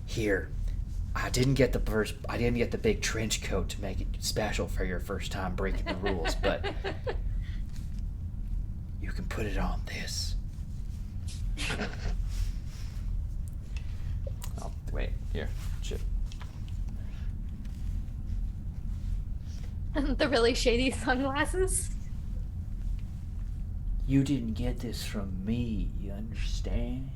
Here, I didn't get the big trench coat to make it special for your first time breaking the rules, but you can put it on this. Oh, wait, here, shit. The really shady sunglasses. You didn't get this from me, you understand?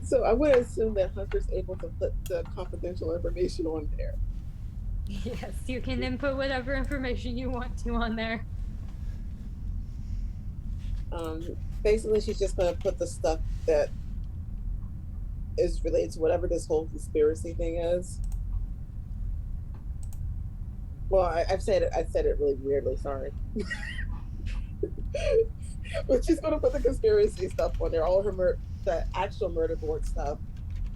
So I would assume that Hunter's able to put the confidential information on there. Yes, you can input whatever information you want to on there. Basically, she's just going to put the stuff that is related to whatever this whole conspiracy thing is. Well, I've said it. I said it really weirdly. Sorry. But she's going to put the conspiracy stuff on there, all her the actual murder board stuff,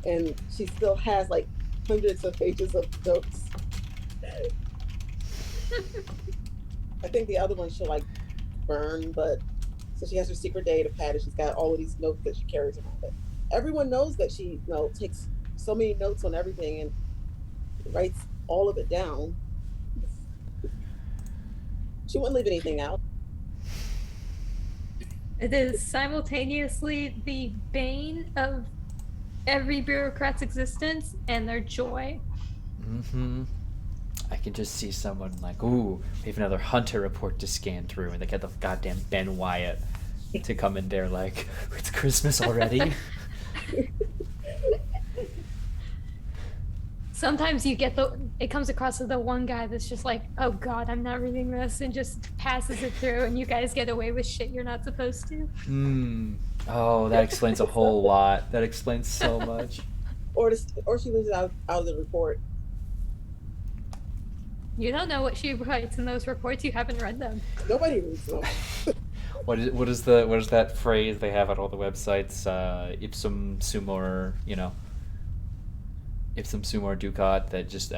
and she still has like hundreds of pages of notes. I think the other one she'll like burn, but so she has her secret data pad and she's got all of these notes that she carries around it. Everyone knows that she takes so many notes on everything and writes all of it down. She wouldn't leave anything out. It is simultaneously the bane of every bureaucrat's existence and their joy. Mm-hmm. I can just see someone like, ooh, we have another Hunter report to scan through, and they get the goddamn Ben Wyatt to come in there like, it's Christmas already. Sometimes you get it comes across as the one guy that's just like, oh god, I'm not reading this, and just passes it through, and you guys get away with shit you're not supposed to. Oh, that explains a whole lot. That explains so much. Or she leaves it out of the report. You don't know what she writes in those reports. You haven't read them. Nobody reads them. What is that phrase they have on all the websites? Ipsum sumor, ipsum sumor ducat. That just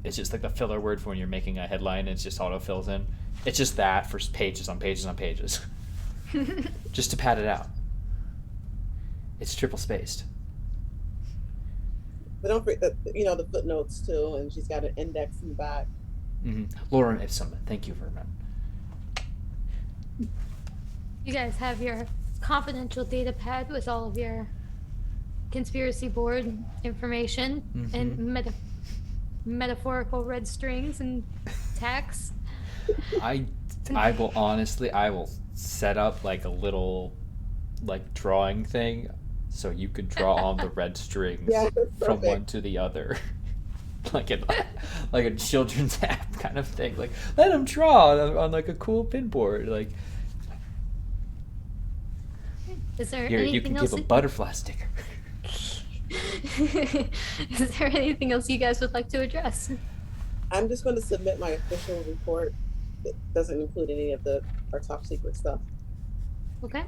it's just like the filler word for when you're making a headline. And it's just auto fills in. It's just that for pages on pages on pages, just to pad it out. It's triple spaced. But don't forget the footnotes too, and she's got an index in the back. Mm-hmm. Lorem ipsum. Thank you, Vermin. You guys have your confidential data pad with all of your conspiracy board information and metaphorical red strings and tacks. I will set up like a little like drawing thing so you could draw on the red strings from one to the other. like a children's app kind of thing. Like let them draw on like a cool pinboard. Like is there here, anything you can else give a butterfly sticker. Is there anything else you guys would like to address? I'm just going to submit my official report. It doesn't include any of our top secret stuff. Okay.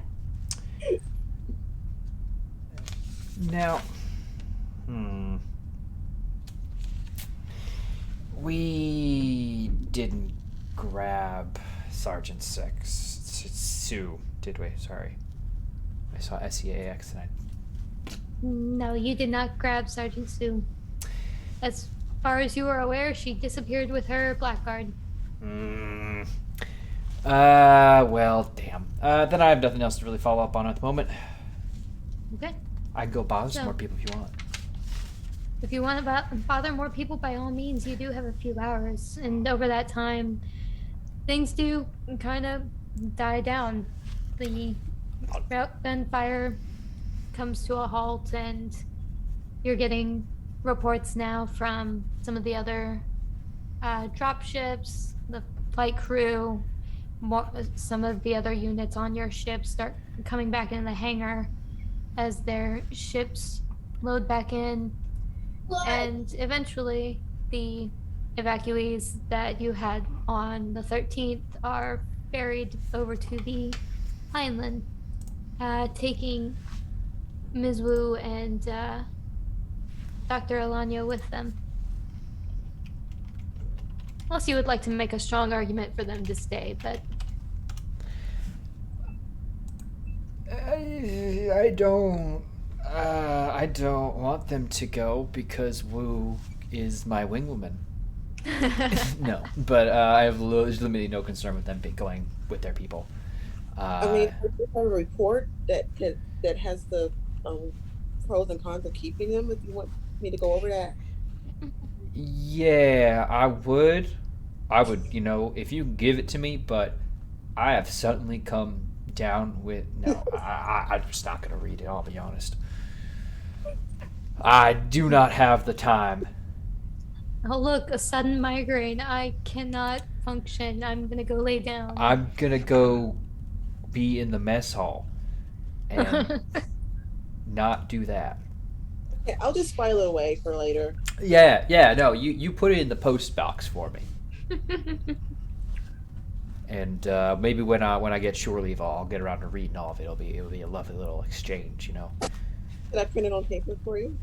Now, we didn't grab Sergeant Sue, did we? Sorry. I saw SEAX and I... No, you did not grab Sergeant Sue. As far as you are aware, she disappeared with her blackguard. Well, damn. Then I have nothing else to really follow up on at the moment. Okay. I can go bother some more people if you want. If you want to bother more people, by all means, you do have a few hours. And over that time, things do kind of die down. The gunfire comes to a halt, and you're getting reports now from some of the other drop ships, the flight crew, some of the other units on your ship start coming back in the hangar as their ships load back in. And eventually the evacuees that you had on the 13th are ferried over to the island, taking Ms. Wu and Dr. Alanya with them. Unless you would like to make a strong argument for them to stay, but I don't. I don't want them to go because Wu is my wingwoman. No, but I have legitimately no concern with them going with their people. I mean, I just have a report that has the pros and cons of keeping them. If you want me to go over that. Yeah, I would. If you give it to me, but I have suddenly come down with. No, I'm just not going to read it, I'll be honest. I do not have the time. oh look, a sudden migraine. I cannot function. I'm gonna go lay down. I'm going to go be in the mess hall and not do that. Okay, I'll just file it away for later. Yeah, no, you put it in the post box for me. And maybe when I get shore leave, I'll get around to reading all of it. It'll be a lovely little exchange, you know. Did I print it on paper for you?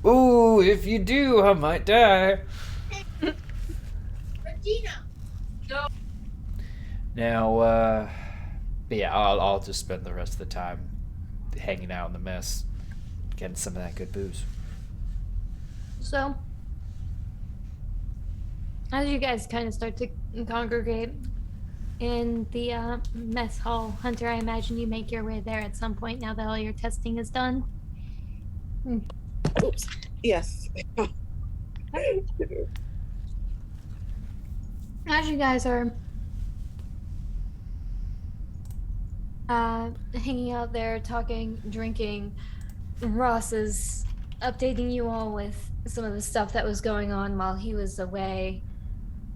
Ooh, if you do, I might die. Regina. Now, but yeah, I'll just spend the rest of the time hanging out in the mess, getting some of that good booze. So, as you guys kind of start to congregate in the mess hall, Hunter, I imagine you make your way there at some point now that all your testing is done. Oops. Yes. As you guys are hanging out there, talking, drinking, Ross is updating you all with some of the stuff that was going on while he was away.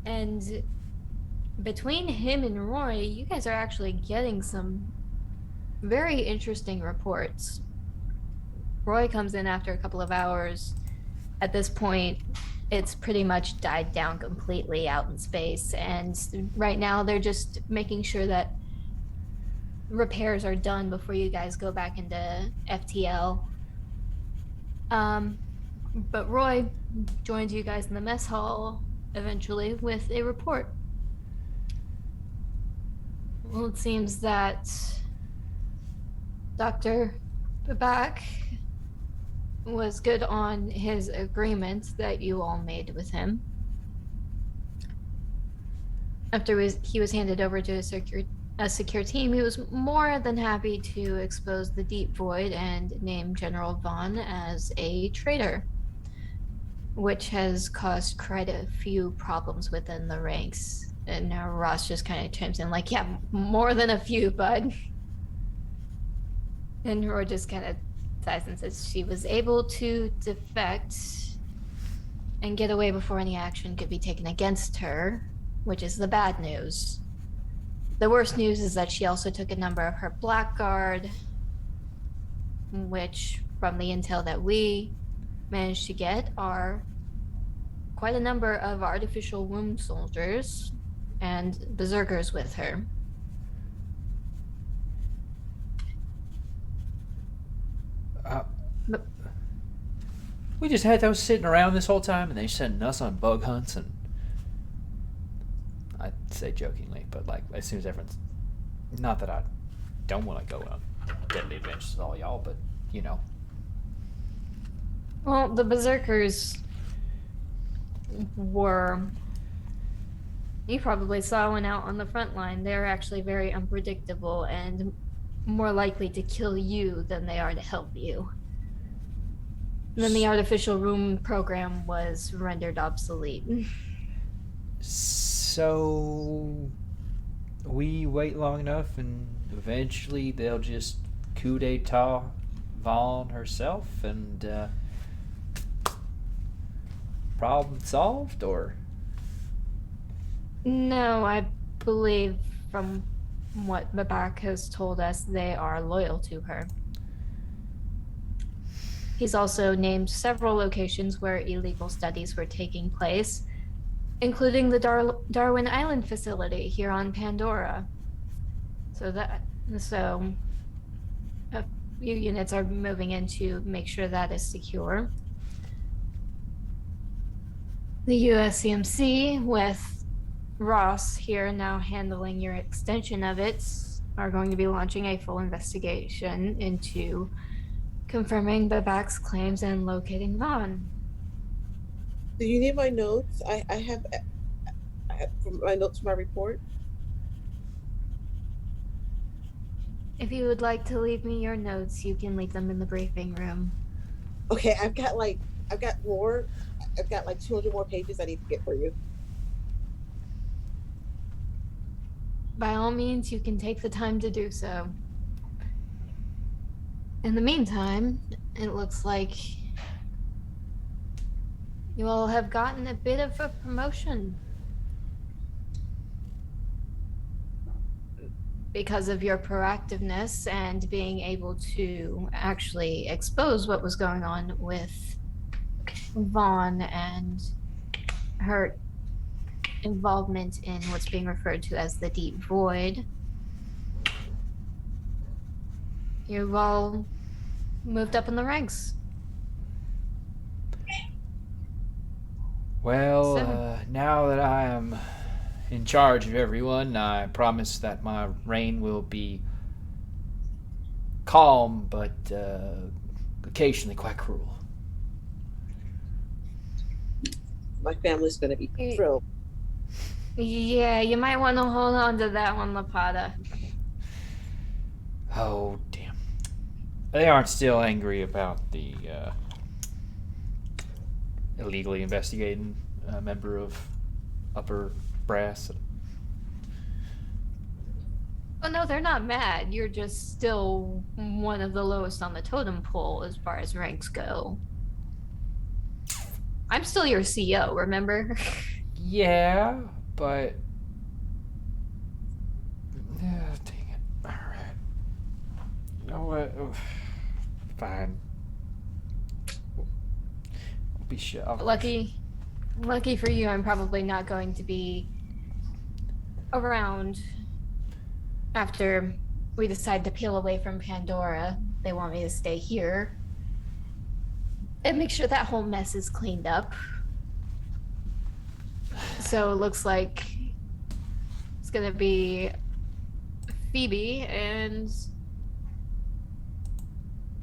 And between him and Roy, you guys are actually getting some very interesting reports. Roy comes in after a couple of hours. At this point, it's pretty much died down completely out in space. And right now, they're just making sure that repairs are done before you guys go back into FTL. But Roy joins you guys in the mess hall eventually with a report. Well, it seems that Dr. Babak was good on his agreement that you all made with him. After he was handed over to a secure team, he was more than happy to expose the deep void and name General Vaughn as a traitor, which has caused quite a few problems within the ranks. And now Ross just kind of chimes in like, yeah, more than a few, bud. And Roy just kind of sighs and says she was able to defect and get away before any action could be taken against her, which is the bad news. The worst news is that she also took a number of her blackguard, which, from the intel that we managed to get, are quite a number of artificial womb soldiers and berserkers with her. But We just had those sitting around this whole time, and they sent us on bug hunts, and I say jokingly, but like as soon as everyone's, not that I don't want to go on deadly adventures with all y'all, but you know. well, the berserkers were, you probably saw one out on the front line. They're actually very unpredictable and more likely to kill you than they are to help you. And then the artificial room program was rendered obsolete. So we wait long enough, and eventually they'll just coup d'etat Vaughn herself, and problem solved, or? No, I believe from what Babak has told us, they are loyal to her. He's also named several locations where illegal studies were taking place, including the Darwin Island facility here on Pandora. So a few units are moving in to make sure that is secure. The USCMC, with Ross here now handling your extension of it, are going to be launching a full investigation into confirming Babak's claims and locating Vaughn. Do you need my notes? I have from my notes from my report. If you would like to leave me your notes, you can leave them in the briefing room. Okay, I've got more. I've got like 200 more pages I need to get for you. By all means, you can take the time to do so. In the meantime, it looks like you all have gotten a bit of a promotion because of your proactiveness and being able to actually expose what was going on with Vaughn and her involvement in what's being referred to as the Deep Void. You've all moved up in the ranks. Well, now that I am in charge of everyone, I promise that my reign will be calm, but occasionally quite cruel. My family's going to be thrilled. Yeah, you might want to hold on to that one, Lapata. Oh, damn. They aren't still angry about the illegally investigating a member of upper brass. Oh, no, they're not mad. You're just still one of the lowest on the totem pole as far as ranks go. I'm still your CEO, remember? Yeah, but... dang it. Alright. You know what? Oh, fine. I'll be shit. Lucky for you, I'm probably not going to be around after we decide to peel away from Pandora. They want me to stay here and make sure that whole mess is cleaned up. So it looks like it's gonna be Phoebe and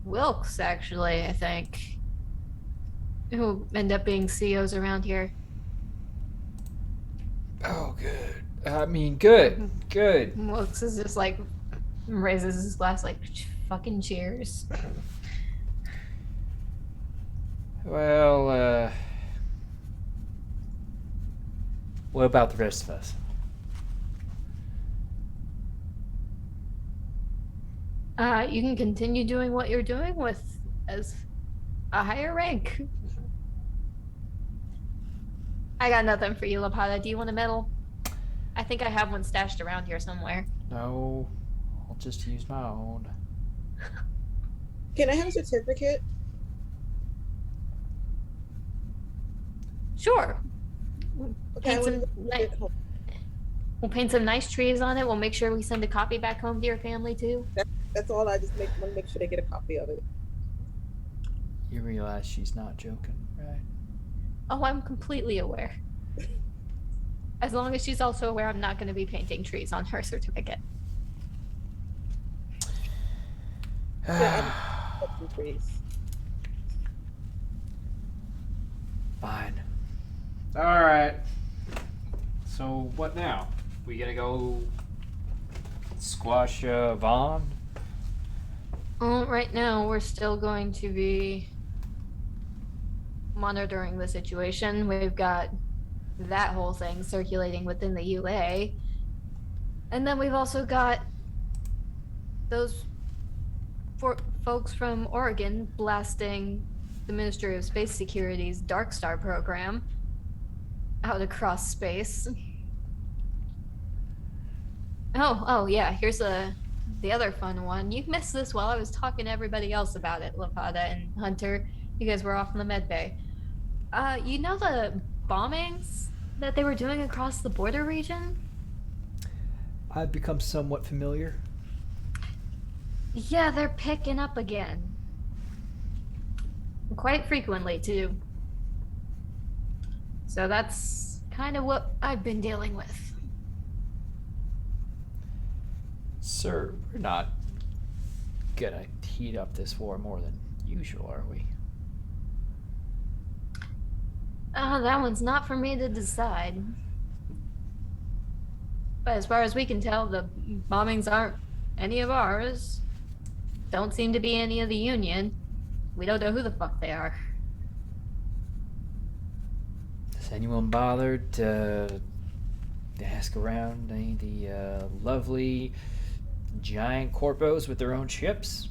Wilkes, actually, I think, who end up being CEOs around here. Oh, good. I mean, good. Good. Wilkes is just like raises his glass like fucking cheers. Well, what about the rest of us? You can continue doing what you're doing with as a higher rank. I got nothing for you, Lapata. Do you want a medal? I think I have one stashed around here somewhere. No, I'll just use my own. Can I have a certificate? Sure. Okay, We'll paint some nice trees on it. We'll make sure we send a copy back home to your family too. That's all. I just want to make sure they get a copy of it. You realize she's not joking, right? Oh, I'm completely aware. As long as she's also aware I'm not going to be painting trees on her certificate. Yeah, I'm trees. Fine. All right. So what now? We gonna go squash Vaughn? Right now, we're still going to be monitoring the situation. We've got that whole thing circulating within the UA. And then we've also got those folks from Oregon blasting the Ministry of Space Security's Dark Star program out across space. Oh yeah, here's the other fun one. You missed this while I was talking to everybody else about it, Lapata and Hunter. You guys were off in the med bay. You know the bombings that they were doing across the border region? I've become somewhat familiar. Yeah, they're picking up again. Quite frequently, too. So that's kind of what I've been dealing with. Sir, we're not gonna heat up this war more than usual, are we? That one's not for me to decide. But as far as we can tell, the bombings aren't any of ours. Don't seem to be any of the Union. We don't know who the fuck they are. Has anyone bothered to ask around any of the lovely giant corpos with their own ships?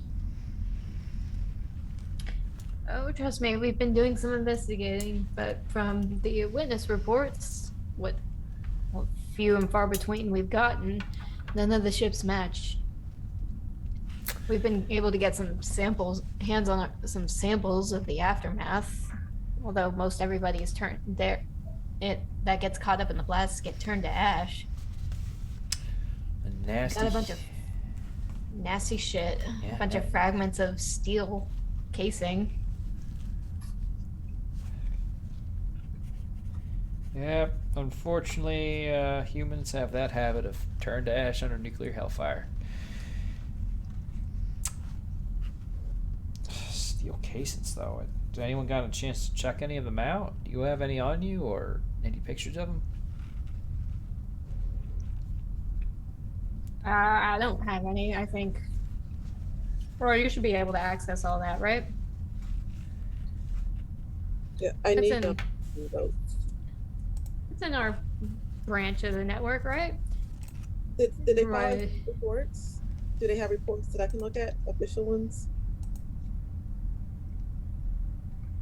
Oh, trust me, we've been doing some investigating, but from the witness reports, what few and far between we've gotten, none of the ships match. We've been able to get some samples, hands on some samples of the aftermath, although most everybody's turned there. That gets caught up in the blasts get turned to ash. A nasty. Got a bunch of nasty shit. Yeah, A bunch of fragments of steel casing. Yep. Unfortunately, humans have that habit of turn to ash under nuclear hellfire. Steel casings, though. Has anyone got a chance to check any of them out? Do you have any on you, or any pictures of them? I don't have any, I think. Or you should be able to access all that, right? Yeah, I It's need in- those. It's in our branch of the network, right? Did they file Right. reports? Do they have reports that I can look at? Official ones?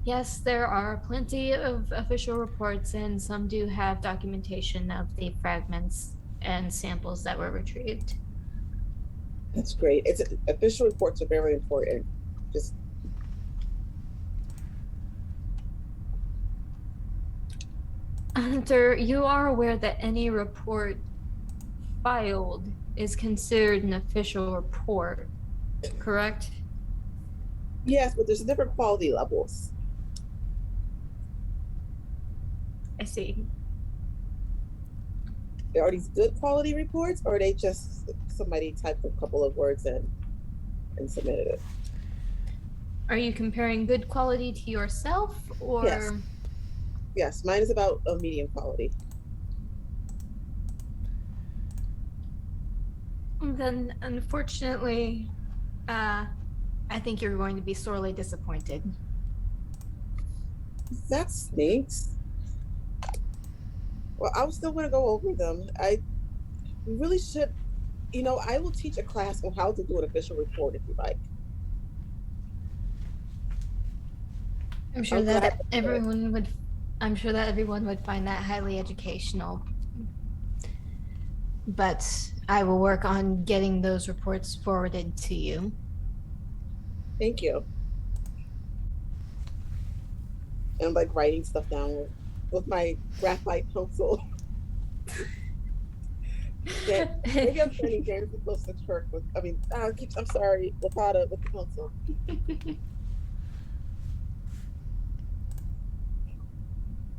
Yes, there are plenty of official reports, and some do have documentation of the fragments and samples that were retrieved. That's great. Official reports are very important. Just Hunter, you are aware that any report filed is considered an official report, correct? yes, but there's different quality levels. I see. Are these good quality reports, or are they just somebody typed a couple of words in and submitted it? Are you comparing good quality to yourself, or Yes. Yes, mine is about a medium quality. then unfortunately, I think you're going to be sorely disappointed. That stinks. Well, I was still going to go over them. We really should, I will teach a class on how to do an official report if you like. I'm sure I'm glad that to do it. I'm sure that everyone would find that highly educational. But I will work on getting those reports forwarded to you. Thank you. And I'm like writing stuff down with my graphite pencil. Yeah, maybe I'm turning James close to Kirk with, I'm sorry, Lapata with the pencil.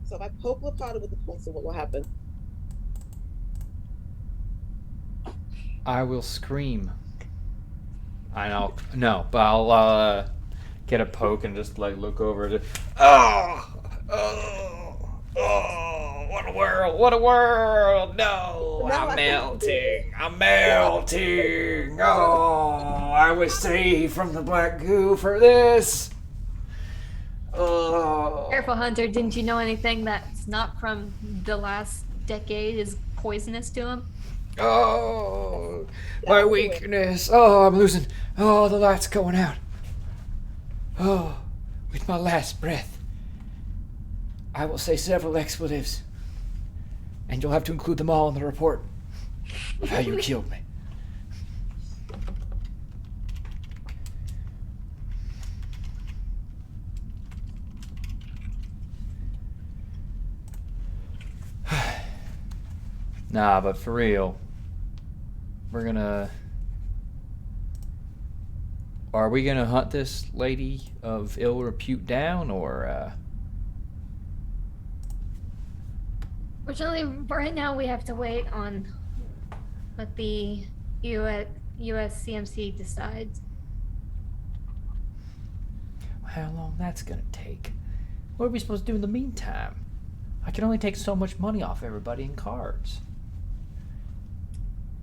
So if I poke Lapata with the pencil, what will happen? I will scream. But I'll get a poke and just like look over to. Oh! What a world! What a world! No, Now I'm I melting! I'm melting! Oh, I was saved from the black goo for this. Oh. Careful, Hunter. Didn't you know anything that's not from the last decade is poisonous to him? Oh, my weakness. Oh, I'm losing. Oh, the light's going out. Oh, with my last breath, I will say several expletives, and you'll have to include them all in the report of how you killed me. Nah, but for real, we're gonna. Are we gonna hunt this lady of ill repute down, or? Fortunately, right now we have to wait on what the US CMC decides. How long that's gonna take? What are we supposed to do in the meantime? I can only take so much money off everybody in cards.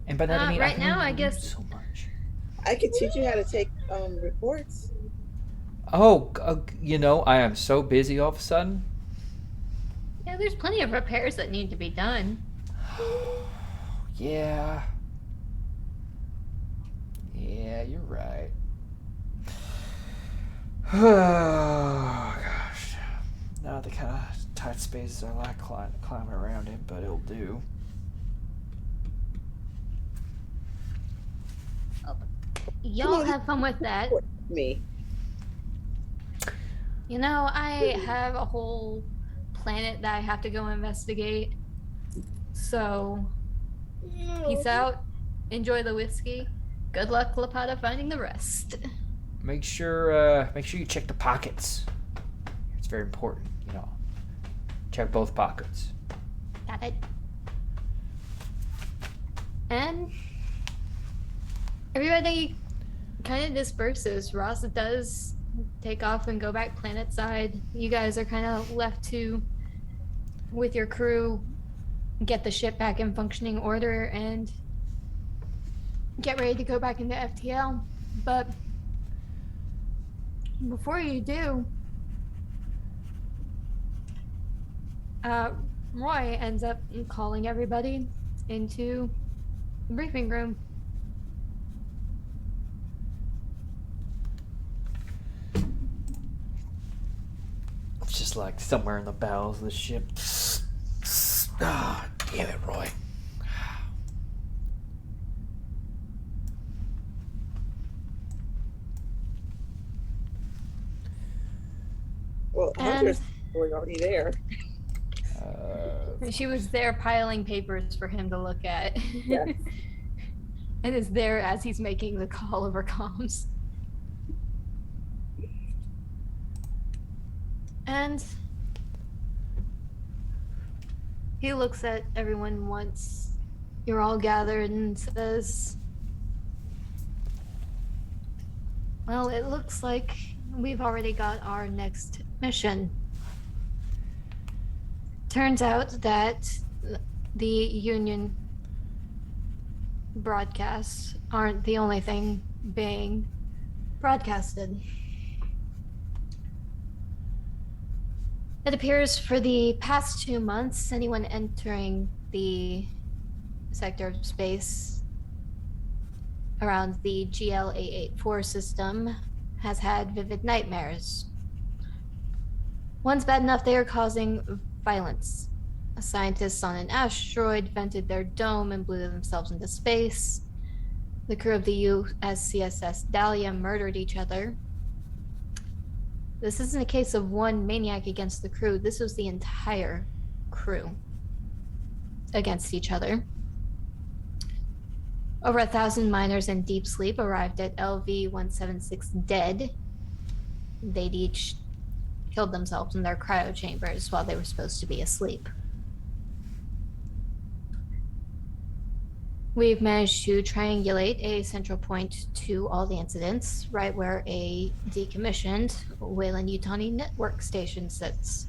And by that I mean Right I can now, only I lose guess. so much. I could teach you how to take reports. Oh, I am so busy all of a sudden. Yeah, there's plenty of repairs that need to be done. Yeah. Yeah, you're right. Oh, gosh. Not the kind of tight spaces I like climbing around in, but it'll do. Y'all have fun with that. Me. You know, I have a whole planet that I have to go investigate. So, peace out. Enjoy the whiskey. Good luck, Lapata, finding the rest. Make sure you check the pockets. It's very important, Check both pockets. Got it. And everybody kind of disperses. Ross does take off and go back planet side. You guys are kind of left to, with your crew, get the ship back in functioning order and get ready to go back into FTL. But before you do, Roy ends up calling everybody into the briefing room. It's just like somewhere in the bowels of the ship. Ah, damn it, Roy. Well, Hunter's already there. She was there piling papers for him to look at. Yes. And is there as he's making the call over comms. And he looks at everyone once you're all gathered and says, well, it looks like we've already got our next mission. Turns out that the Union broadcasts aren't the only thing being broadcasted. It appears for the past 2 months, anyone entering the sector of space around the GL-884 system has had vivid nightmares. One's bad enough they are causing violence. Scientists on an asteroid vented their dome and blew themselves into space. The crew of the USCSS Dahlia murdered each other. This isn't a case of one maniac against the crew. This was the entire crew against each other. Over 1,000 miners in deep sleep arrived at LV-176 dead. They'd each killed themselves in their cryo chambers while they were supposed to be asleep. We've managed to triangulate a central point to all the incidents, right where a decommissioned Weyland-Yutani network station sits.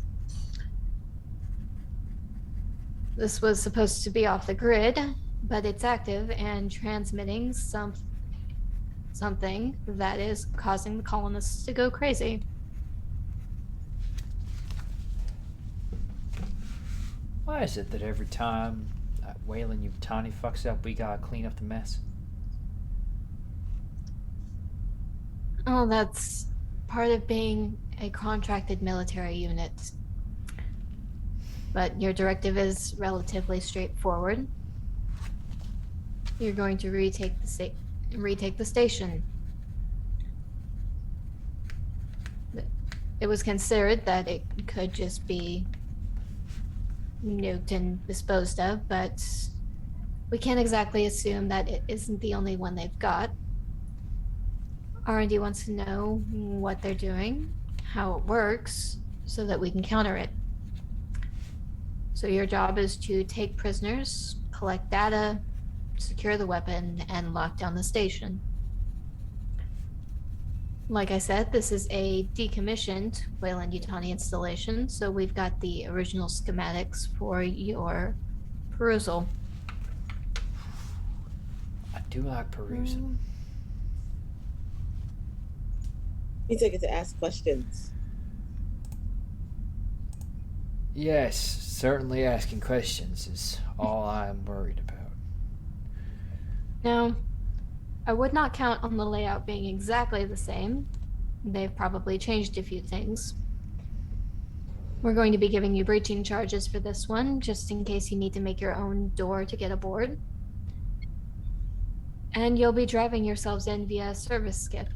This was supposed to be off the grid, but it's active and transmitting something that is causing the colonists to go crazy. Why is it that every time Weyland-Yutani fucks up, we gotta clean up the mess? Oh, that's part of being a contracted military unit. But your directive is relatively straightforward. You're going to retake the station. It was considered that it could just be nuked and disposed of, but We can't exactly assume that it isn't the only one they've got. R&D wants to know what they're doing, how it works, so that we can counter it. So your job is to take prisoners, collect data, secure the weapon, and lock down the station. Like I said, this is a decommissioned Wayland-Yutani installation, so we've got the original schematics for your perusal. I do like perusing. You take it to ask questions. Yes, certainly asking questions is all I'm worried about. Now, I would not count on the layout being exactly the same. They've probably changed a few things. We're going to be giving you breaching charges for this one, just in case you need to make your own door to get aboard. And you'll be driving yourselves in via a service skiff.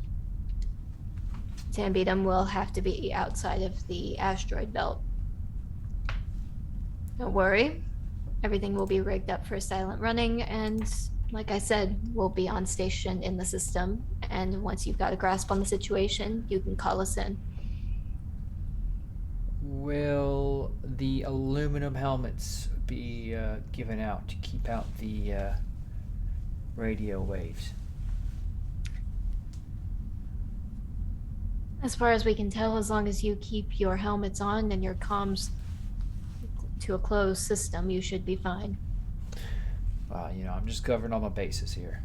Tambeedum will have to be outside of the asteroid belt. Don't worry, everything will be rigged up for silent running, and like I said, we'll be on station in the system, and once you've got a grasp on the situation, you can call us in. Will the aluminum helmets be given out to keep out the radio waves? As far as we can tell, as long as you keep your helmets on and your comms to a closed system, you should be fine. I'm just covering all my bases here.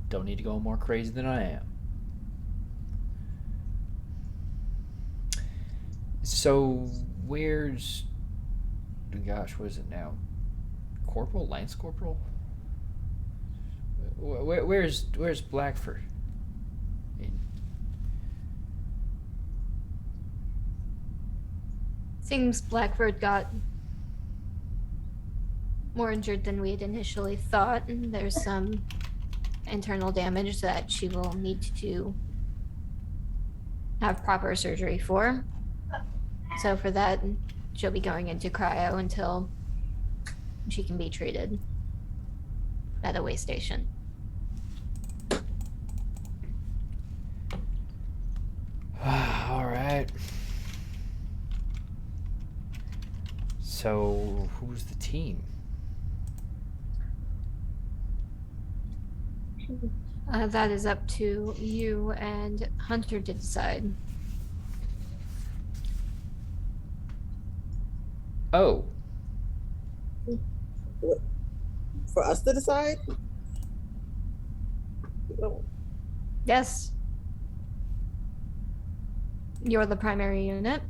Don't need to go more crazy than I am. So, where's... Gosh, what is it now? Corporal? Lance Corporal? Where's Blackford? Seems Blackford got more injured than we had initially thought, and there's some internal damage that she will need to have proper surgery for. So for that, she'll be going into cryo until she can be treated at a way station. All right. So, who's the team? That is up to you and Hunter to decide. Oh. For us to decide? No. Yes. You're the primary unit.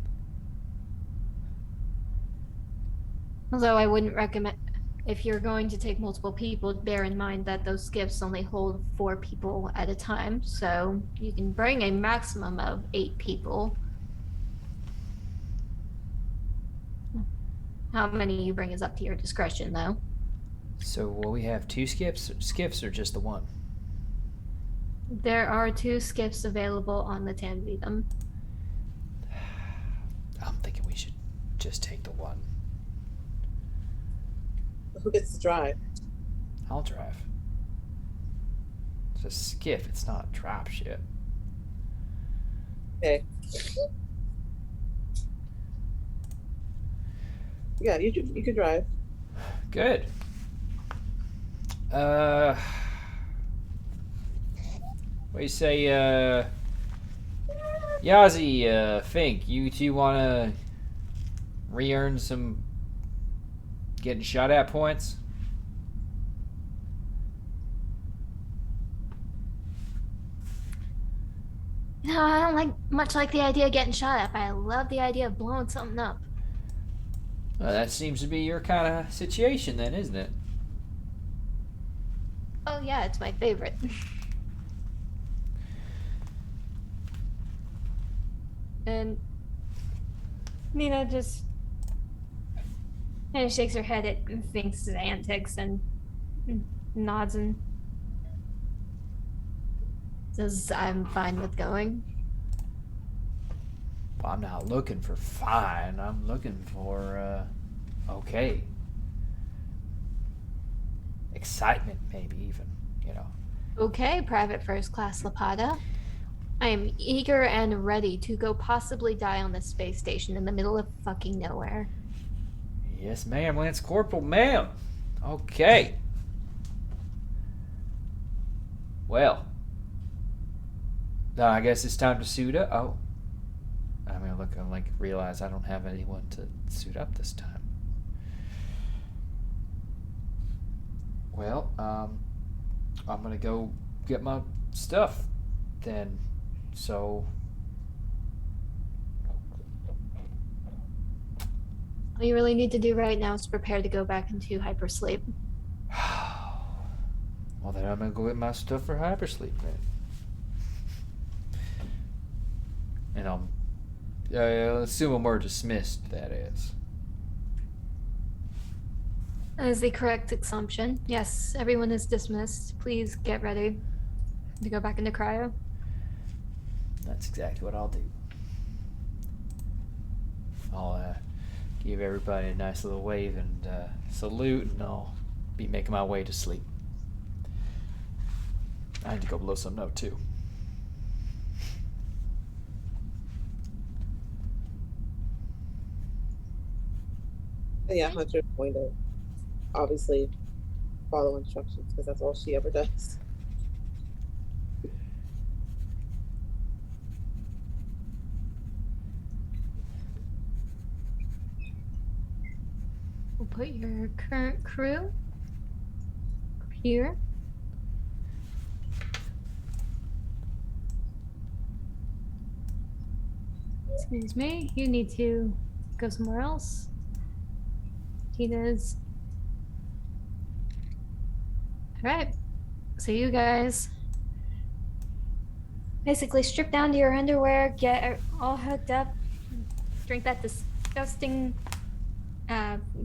Although I wouldn't recommend, if you're going to take multiple people, bear in mind that those skiffs only hold 4 people at a time, so you can bring a maximum of 8 people. How many you bring is up to your discretion, though. So, will we have 2 skiffs or just the one? There are 2 skiffs available on the Tambeedum. I'm thinking we should just take the one. Who gets to drive? I'll drive. It's a skiff, it's not a drop ship. Okay. Yeah, you can drive. Good. What do you say, Yazi, Fink, you two wanna re-earn some getting shot at points? No, I don't much like the idea of getting shot at, but I love the idea of blowing something up. Well, that seems to be your kind of situation then, isn't it? Oh yeah, it's my favorite. And Nina just kind of shakes her head at Fink's antics and nods and says, I'm fine with going. Well, I'm not looking for fine. I'm looking for, okay. excitement, maybe even, you know. Okay, Private First Class Lapada. I am eager and ready to go possibly die on this space station in the middle of fucking nowhere. Yes, ma'am, Lance Corporal, ma'am. Okay. Well, I guess it's time to suit up. Oh, I'm gonna look and like realize I don't have anyone to suit up this time. Well, I'm gonna go get my stuff then. So, All you really need to do right now is prepare to go back into hypersleep. well then I'm gonna go get my stuff for hypersleep then. And I'll assume we're dismissed. That is. That is the correct assumption. Yes, everyone is dismissed. Please get ready to go back into cryo. That's exactly what I'll do. I'll give everybody a nice little wave and salute, and I'll be making my way to sleep. I need to go blow some note too. Yeah, Hunter's going to obviously follow instructions because that's all she ever does. We'll put your current crew here. Excuse me, you need to go somewhere else. He does. Alright, so you guys basically strip down to your underwear, get all hooked up, drink that disgusting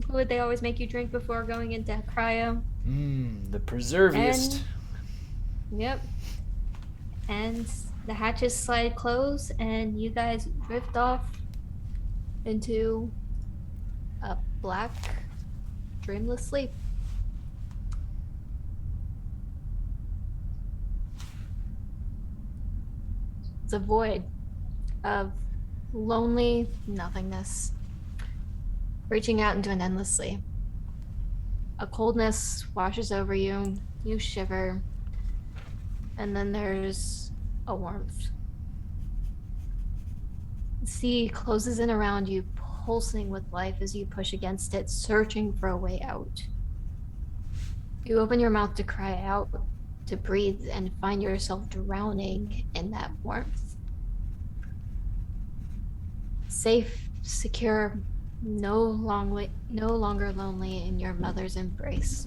fluid they always make you drink before going into cryo. The preserviest. Yep. And the hatches slide close, and you guys drift off into a black, dreamless sleep. It's a void of lonely nothingness, reaching out into an endless sleep. A coldness washes over you, you shiver, and then there's a warmth. The sea closes in around you, pulsing with life as you push against it, searching for a way out. You open your mouth to cry out, to breathe, and find yourself drowning in that warmth. Safe, secure, no longer lonely in your mother's embrace.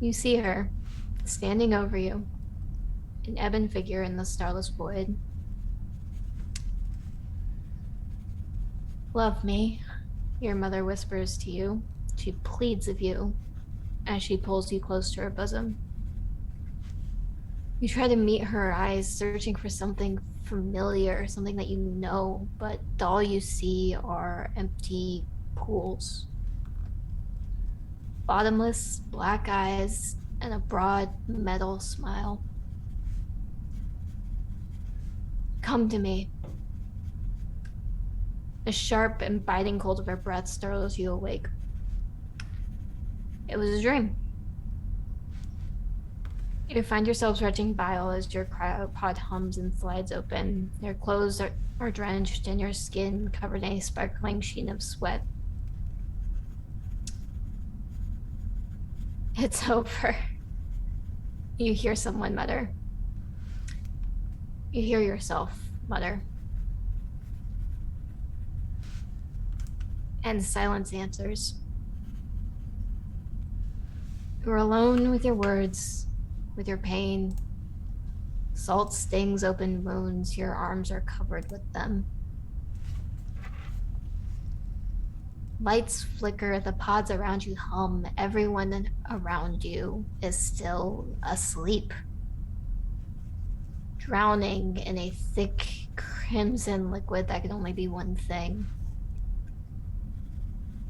You see her, standing over you, an ebon figure in the starless void. Love me, your mother whispers to you. She pleads of you as she pulls you close to her bosom. You try to meet her eyes, searching for something familiar, something that you know, but all you see are empty pools. Bottomless black eyes and a broad metal smile. Come to me. A sharp and biting cold of her breath startles you awake. It was a dream. You find yourselves retching bile as your cryopod hums and slides open. Your clothes are drenched and your skin covered in a sparkling sheen of sweat. It's over. You hear someone mutter. You hear yourself mutter. And silence answers. You're alone with your words, with your pain. Salt stings open wounds, your arms are covered with them. Lights flicker, the pods around you hum, everyone around you is still asleep. Drowning in a thick crimson liquid that can only be one thing.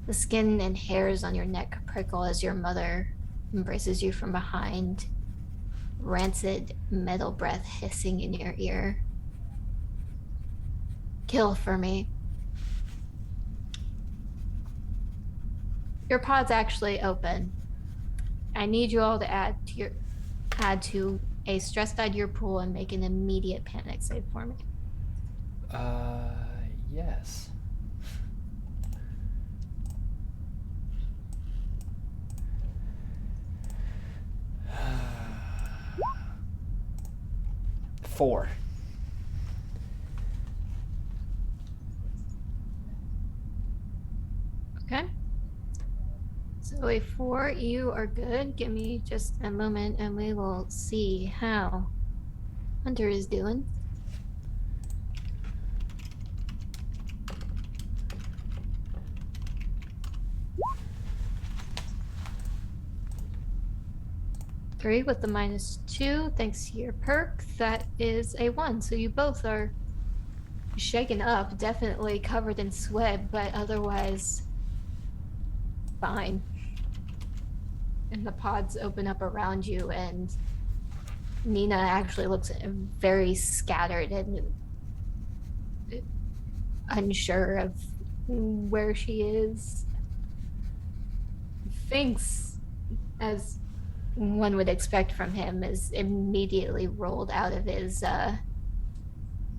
The skin and hairs on your neck prickle as your mother embraces you from behind, rancid metal breath hissing in your ear. Kill for me. Your pod's actually open. I need you all to add to a stress died your pool and make an immediate panic save for me. Yes. Four. Okay. So a 4, you are good. Give me just a moment and we will see how Hunter is doing. Three with the -2, thanks to your perk. That is a 1. So you both are shaken up, definitely covered in sweat, but otherwise fine. And the pods open up around you, and Nina actually looks very scattered and unsure of where she is. Thinks, as one would expect from him, is immediately rolled out of his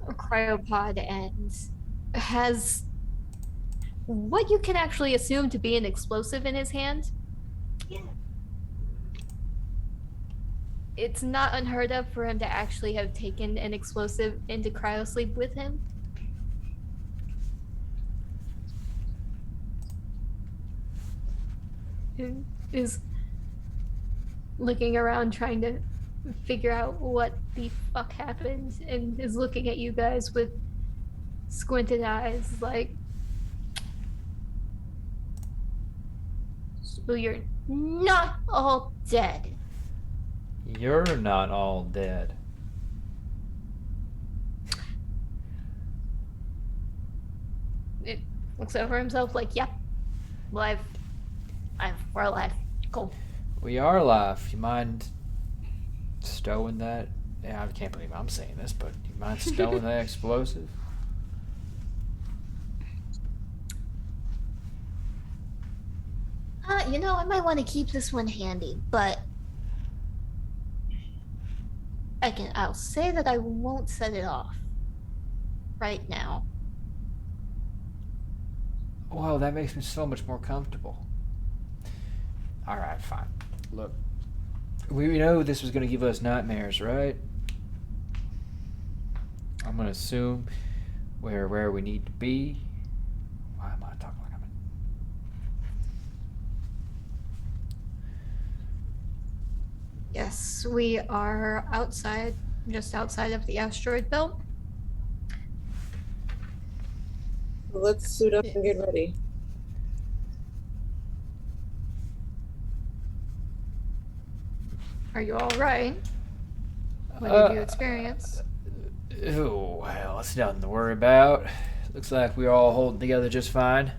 cryopod and has what you can actually assume to be an explosive in his hand. It's not unheard of for him to actually have taken an explosive into cryosleep with him. And is looking around trying to figure out what the fuck happened, and is looking at you guys with squinted eyes like, so you're not all dead. You're not all dead. It looks over himself like, yep, alive. We're alive. Cool. We are alive. You mind stowing that? Yeah, I can't believe I'm saying this, but you mind stowing that explosive? I might want to keep this one handy, but I'll say that I won't set it off right now. Well, that makes me so much more comfortable. Alright, fine. Look, we know this was going to give us nightmares, right? I'm going to assume we're where we need to be. Why am I talking like I'm in... Yes, we are outside, just outside of the asteroid belt. Let's suit up and get ready. Are you all right? What did you experience? Oh, well, it's nothing to worry about. Looks like we're all holding together just fine.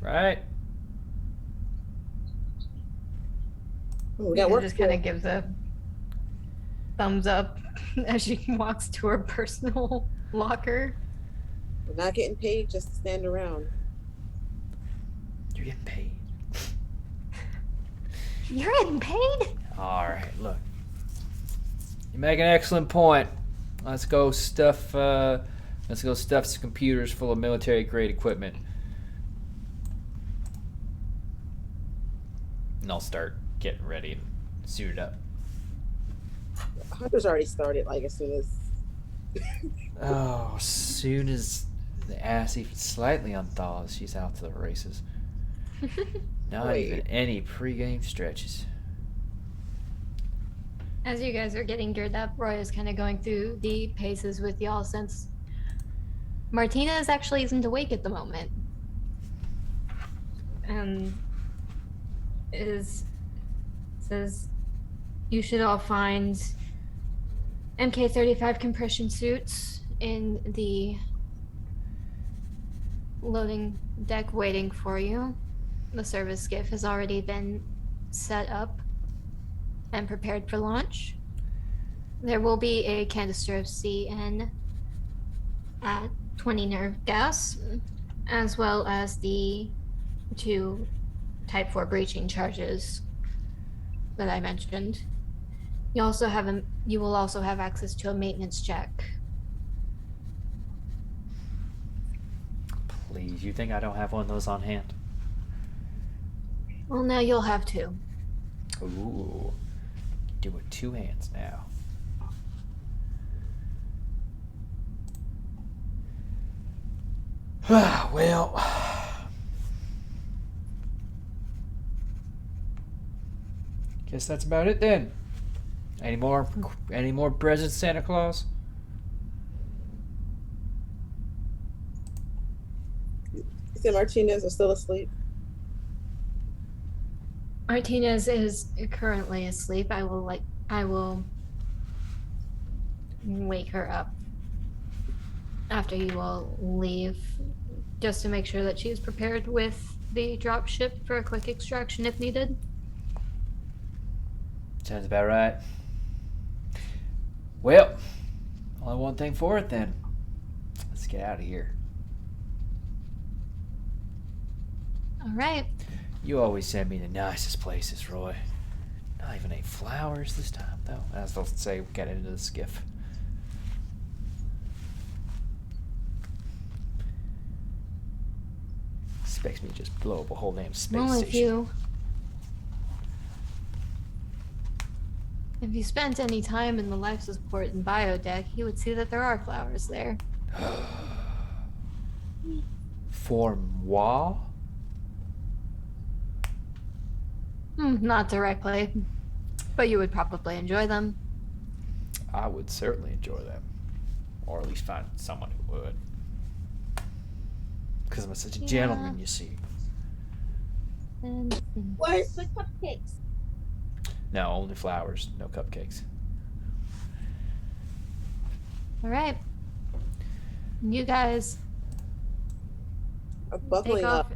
Right? We got work just to kind of do. gives a thumbs up as she walks to her personal locker. We're not getting paid just to stand around. You're getting paid. You're getting paid? Alright, look. You make an excellent point. Let's go stuff some computers full of military grade equipment. And I'll start getting ready and suited up. Hunter's already started, like, as soon as... Oh, as soon as the ass even slightly unthaws, she's out to the races. Not even any pre-game stretches. As you guys are getting geared up, Roy is kind of going through the paces with y'all since Martina actually isn't awake at the moment. And says you should all find MK35 compression suits in the loading deck waiting for you. The service skiff has already been set up and prepared for launch. There will be a canister of CN at 20 nerve gas, as well as the 2 Type 4 breaching charges that I mentioned. You will also have access to a maintenance check. Please, you think I don't have one of those on hand? Well, now you'll have 2. Ooh. Do it 2 hands now. Well. Guess that's about it then. Any more presents, Santa Claus? You say Martinez is still asleep? Martinez is currently asleep. I will wake her up after you all leave, just to make sure that she is prepared with the drop ship for a quick extraction if needed. Sounds about right. Well, only one thing for it then. Let's get out of here. All right. You always send me the nicest places, Roy. Not even any flowers this time, though. As they'll say, get into the skiff. Expects me to just blow up a whole damn space Well, station. if you spent any time in the life support and bio deck, you would see that there are flowers there. For moi? Not directly, but you would probably enjoy them. I would certainly enjoy them. Or at least find someone who would. Because I'm such a gentleman, you see. And Where's the cupcakes? No, only flowers, no cupcakes. all right, you guys I'm take buckling off. up.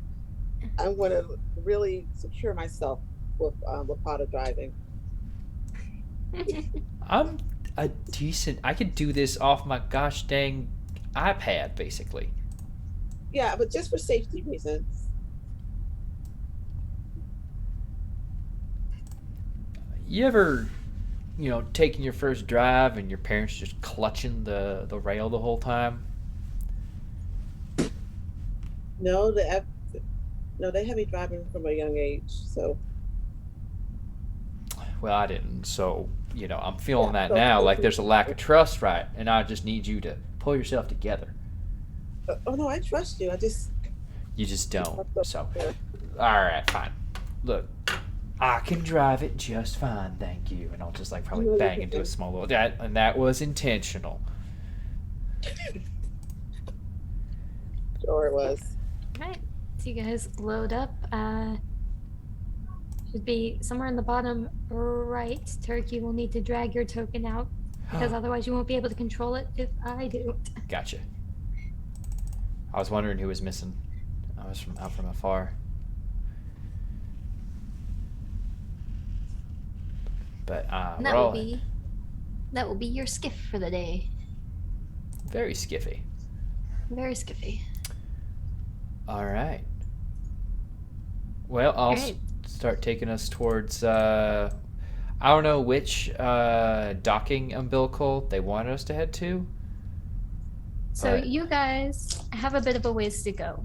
I'm going to really secure myself with Lapata driving. I'm a decent... I could do this off my gosh dang iPad, basically. Yeah, but just for safety reasons. You ever, taking your first drive and your parents just clutching the rail the whole time? No, they have me driving from a young age, so Well, I didn't, so, I'm feeling Yeah, that so- now, like there's a lack of trust, right? And I just need you to pull yourself together. oh no, I trust you. I just You just don't, so... Alright, fine. Look, I can drive it just fine, thank you. And I'll just, probably Really bang into a good. small little... that was intentional. sure it was. All right, so you guys load up. Should be somewhere in the bottom right. Turkey will need to drag your token out because otherwise you won't be able to control it if I do. Gotcha. I was wondering who was missing. I was out from afar. But And we're that will be your skiff for the day. very skiffy. Very skiffy. All right. Well, I'll Great. start taking us towards. I don't know which docking umbilical they want us to head to. So But- you guys have a bit of a ways to go.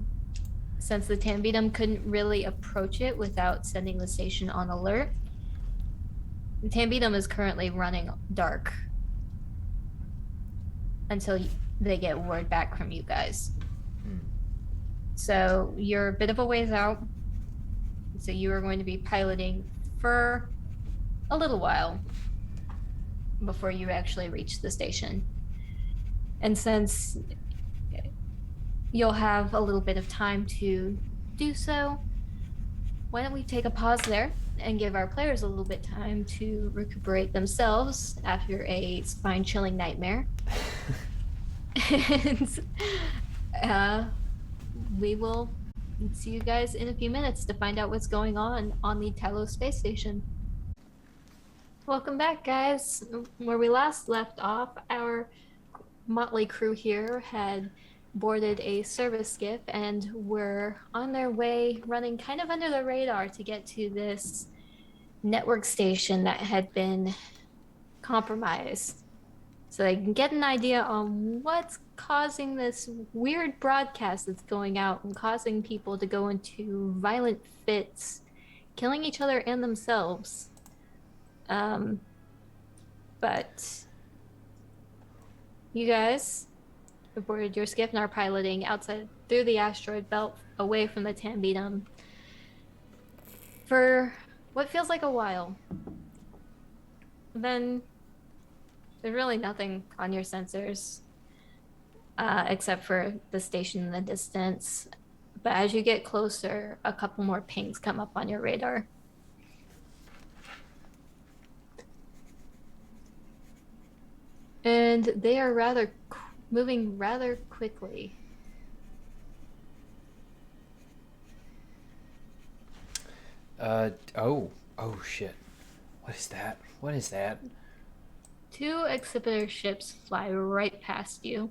Since the Tambidum couldn't really approach it without sending the station on alert, the Tambidum is currently running dark until they get word back from you guys. Hmm. So you're a bit of a ways out. So you are going to be piloting for a little while before you actually reach the station. And since you'll have a little bit of time to do so, why don't we take a pause there and give our players a little bit time to recuperate themselves after a spine-chilling nightmare. And we will see you guys in a few minutes to find out what's going on the Talos space station. Welcome back, guys. Where we last left off, our motley crew here had boarded a service skiff and were on their way, running kind of under the radar to get to this network station that had been compromised, so they can get an idea on what's causing this weird broadcast that's going out and causing people to go into violent fits, killing each other and themselves. But you guys have boarded your skiff and are piloting outside through the asteroid belt away from the Tambidum for what feels like a while. Then there's really nothing on your sensors except for the station in the distance. But as you get closer, a couple more pings come up on your radar. And they are moving rather quickly. Oh shit. What is that? What is that? 2 exhibitor ships fly right past you.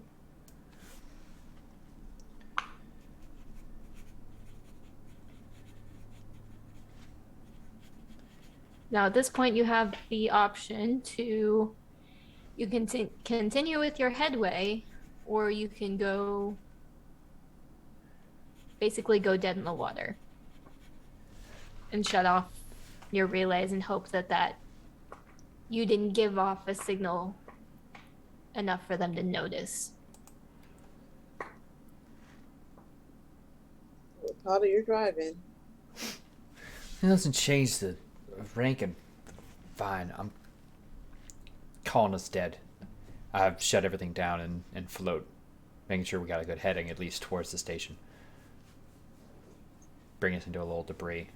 Now at this point you have the option to, you can continue with your headway, or you can basically go dead in the water and shut off your relays and hope that you didn't give off a signal enough for them to notice. What part of your driving? It doesn't change the ranking. Fine, I'm calling us dead. I've shut everything down and float, making sure we got a good heading at least towards the station. Bring us into a little debris.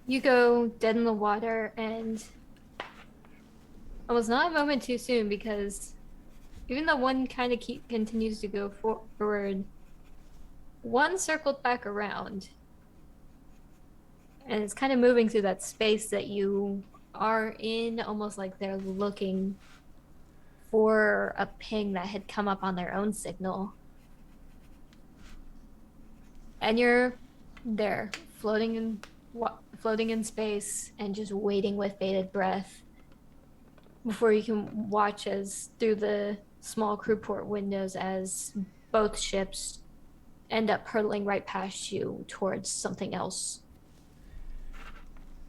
You go dead in the water, and it was not a moment too soon, because even though one kind of continues to go forward, one circled back around, and it's kind of moving through that space that you are in, almost like they're looking for a ping that had come up on their own signal. And you're there, floating in space and just waiting with bated breath before you can watch as through the small crew port windows as both ships end up hurtling right past you towards something else.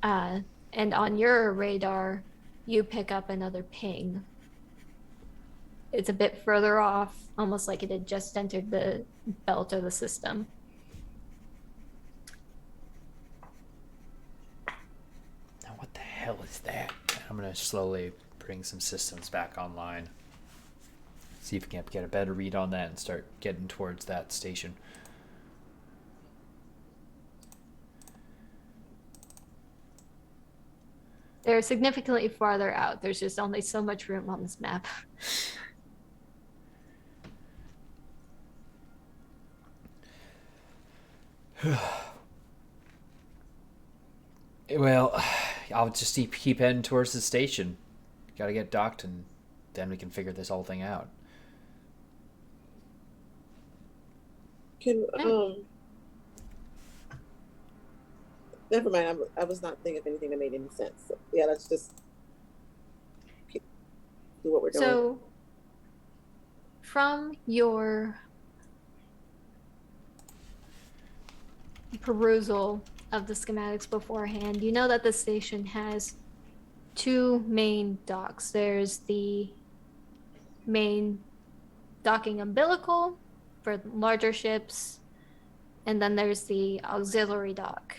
And on your radar, you pick up another ping. It's a bit further off, almost like it had just entered the belt of the system. Now what the hell is that? I'm gonna slowly bring some systems back online. See if we can get a better read on that and start getting towards that station. They're significantly farther out. There's just only so much room on this map. Well, I'll just keep heading towards the station. Gotta get docked, and then we can figure this whole thing out. Can never mind. I was not thinking of anything that made any sense. So, yeah, let's just do what we're doing. So, from your perusal of the schematics beforehand, you know that the station has 2 main docks. There's the main docking umbilical for larger ships, and then there's the auxiliary dock,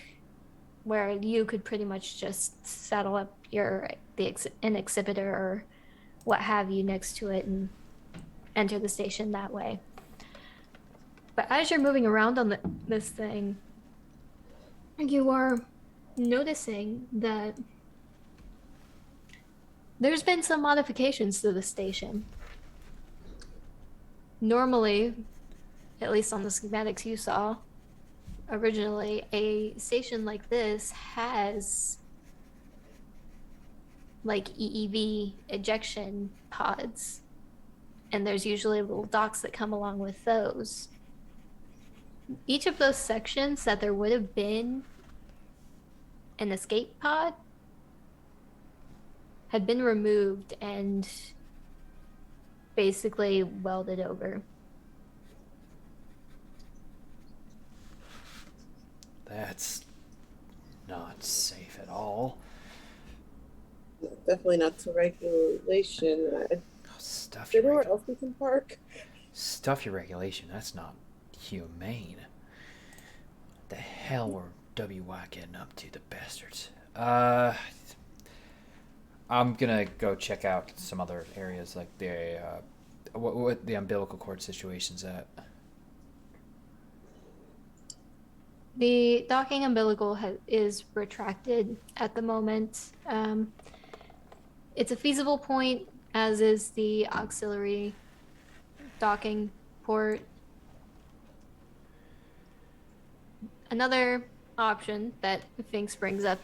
where you could pretty much just saddle up an exhibitor or what have you next to it and enter the station that way. But as you're moving around on this thing, you are noticing that there's been some modifications to the station. Normally, at least on the schematics you saw, originally, a station like this has like EEV ejection pods, and there's usually little docks that come along with those. Each of those sections that there would have been an escape pod had been removed and basically welded over. That's not safe at all. Definitely not to regulation. Oh, stuff Is there your anywhere else we can park? stuff your regulation. That's not humane. What the hell were WY getting up to, the bastards? I'm gonna go check out some other areas, like the what the umbilical cord situation's at. The docking umbilical is retracted at the moment. It's a feasible point, as is the auxiliary docking port. Another option that Finks brings up,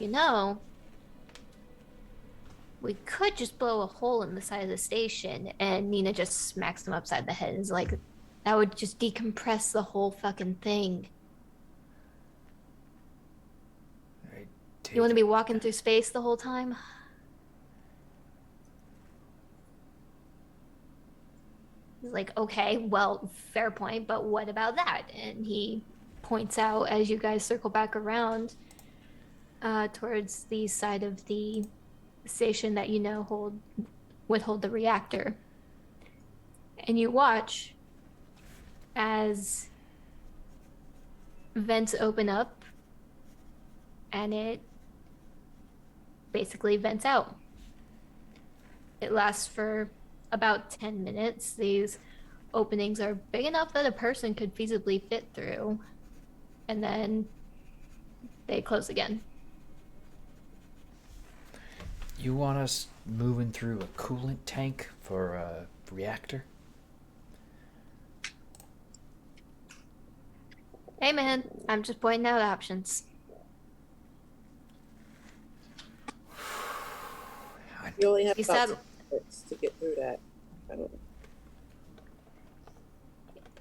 we could just blow a hole in the side of the station, and Nina just smacks them upside the head. It's like, that would just decompress the whole fucking thing. You want to be walking through space the whole time? He's like, okay, well, fair point, but what about that? And he points out, as you guys circle back around towards the side of the station that would hold the reactor. And you watch as vents open up and it basically vents out. It lasts for about 10 minutes. These openings are big enough that a person could feasibly fit through, and then they close again. You want us moving through a coolant tank for a reactor? Hey man, I'm just pointing out options. You only have You about said 10 minutes to get through that. I don't know.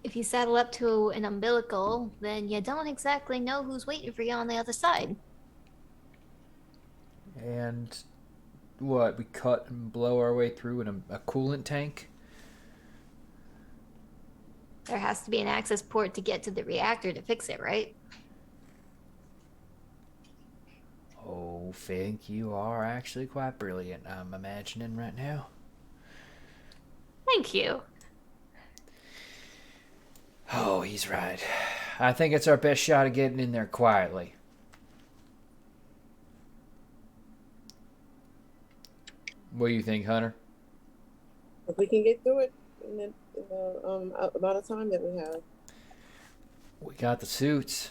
if you saddle up to an umbilical, then you don't exactly know who's waiting for you on the other side. And what, we cut and blow our way through in a coolant tank? There has to be an access port to get to the reactor to fix it, right? Oh, Fink, you are actually quite brilliant, I'm imagining right now. Thank you. Oh, he's right. I think it's our best shot at getting in there quietly. What do you think, Hunter? If we can get through it in the amount of time that we have. We got the suits.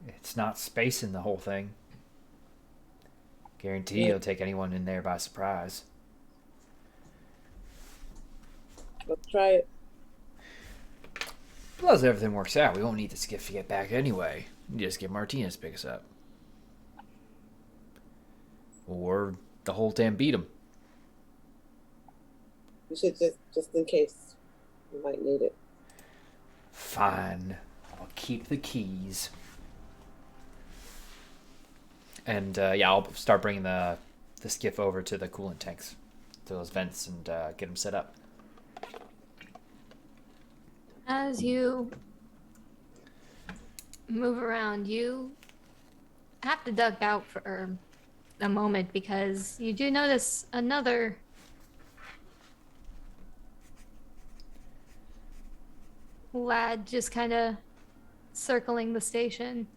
It's not spacing the whole thing. Guarantee it'll take anyone in there by surprise. Let's try it. Plus, everything works out. We won't need the skiff to get back anyway. Just get Martinez to pick us up. Or the whole damn beat him. We should just in case we might need it. Fine. I'll keep the keys. And yeah, I'll start bringing the skiff over to the coolant tanks, to those vents, and get them set up. As you move around, you have to duck out for a moment because you do notice another lad just kind of circling the station.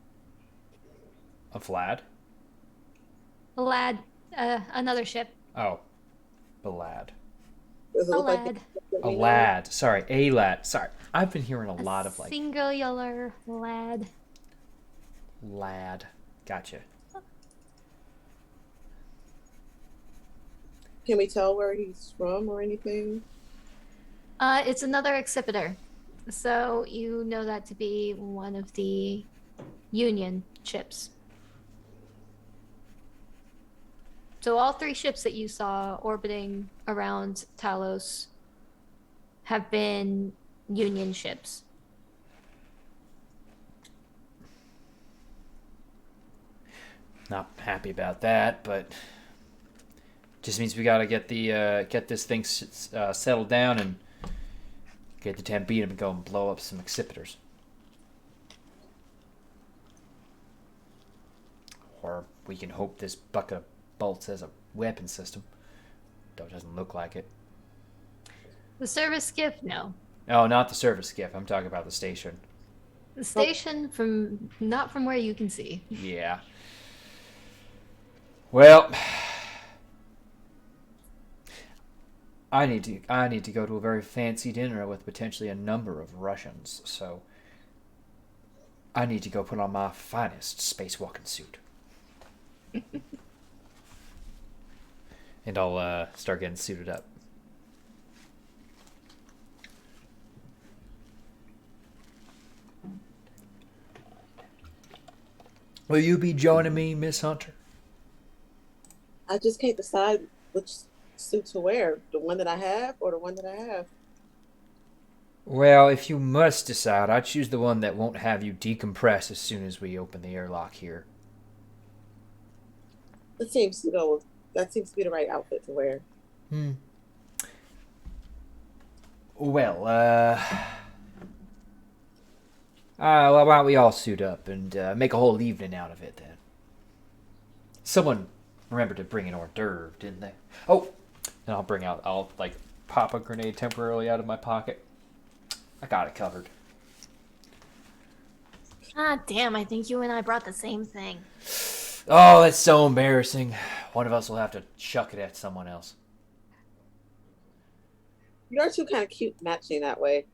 A Vlad? A lad, another ship. Oh, a lad. Does it A look like lad. A lad. Sorry, a lad. Sorry. I've been hearing a lot of like Singular lad. lad. Gotcha. Can we tell where he's from or anything? It's another exhibitor. So you know that to be one of the Union ships. So all 3 ships that you saw orbiting around Talos have been Union ships. Not happy about that, but just means we gotta get this thing settled down and get the Tambina and go and blow up some accipiters. Or we can hope this bucket of bolts has a weapon system. Though it doesn't look like it. The service skiff, no. Oh, not the service skiff. I'm talking about the station. The station from not from where you can see. Yeah. Well, I need to go to a very fancy dinner with potentially a number of Russians, so I need to go put on my finest spacewalking suit. And I'll start getting suited up. Will you be joining me, Miss Hunter? I just can't decide which suit to wear. The one that I have or the one that I have. Well, if you must decide, I'd choose the one that won't have you decompress as soon as we open the airlock here. That seems to go. That seems to be the right outfit to wear. Well, well, why don't we all suit up and make a whole evening out of it then? Someone remembered to bring an hors d'oeuvre, didn't they? Oh, and I'll pop a grenade temporarily out of my pocket. I got it covered. Ah, damn, I think you and I brought the same thing. Oh, that's so embarrassing. One of us will have to chuck it at someone else. You are two kind of cute matching that way.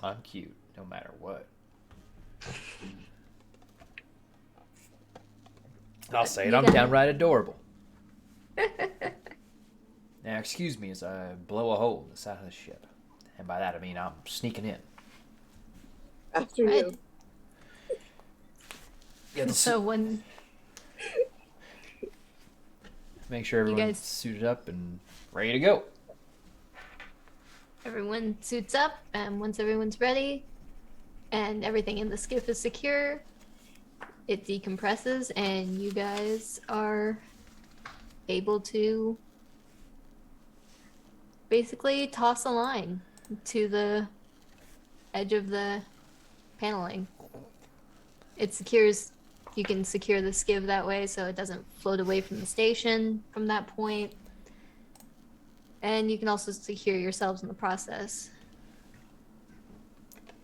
I'm cute, no matter what. I'll say it, I'm downright adorable. Now, excuse me as I blow a hole in the side of the ship. And by that I mean I'm sneaking in. After you. Yeah, So when make sure everyone's suited up and ready to go. everyone suits up, and once everyone's ready and everything in the skiff is secure, it decompresses and you guys are able to basically toss a line to the edge of the paneling. It secures, you can secure the skiff that way so it doesn't float away from the station from that point. And you can also secure yourselves in the process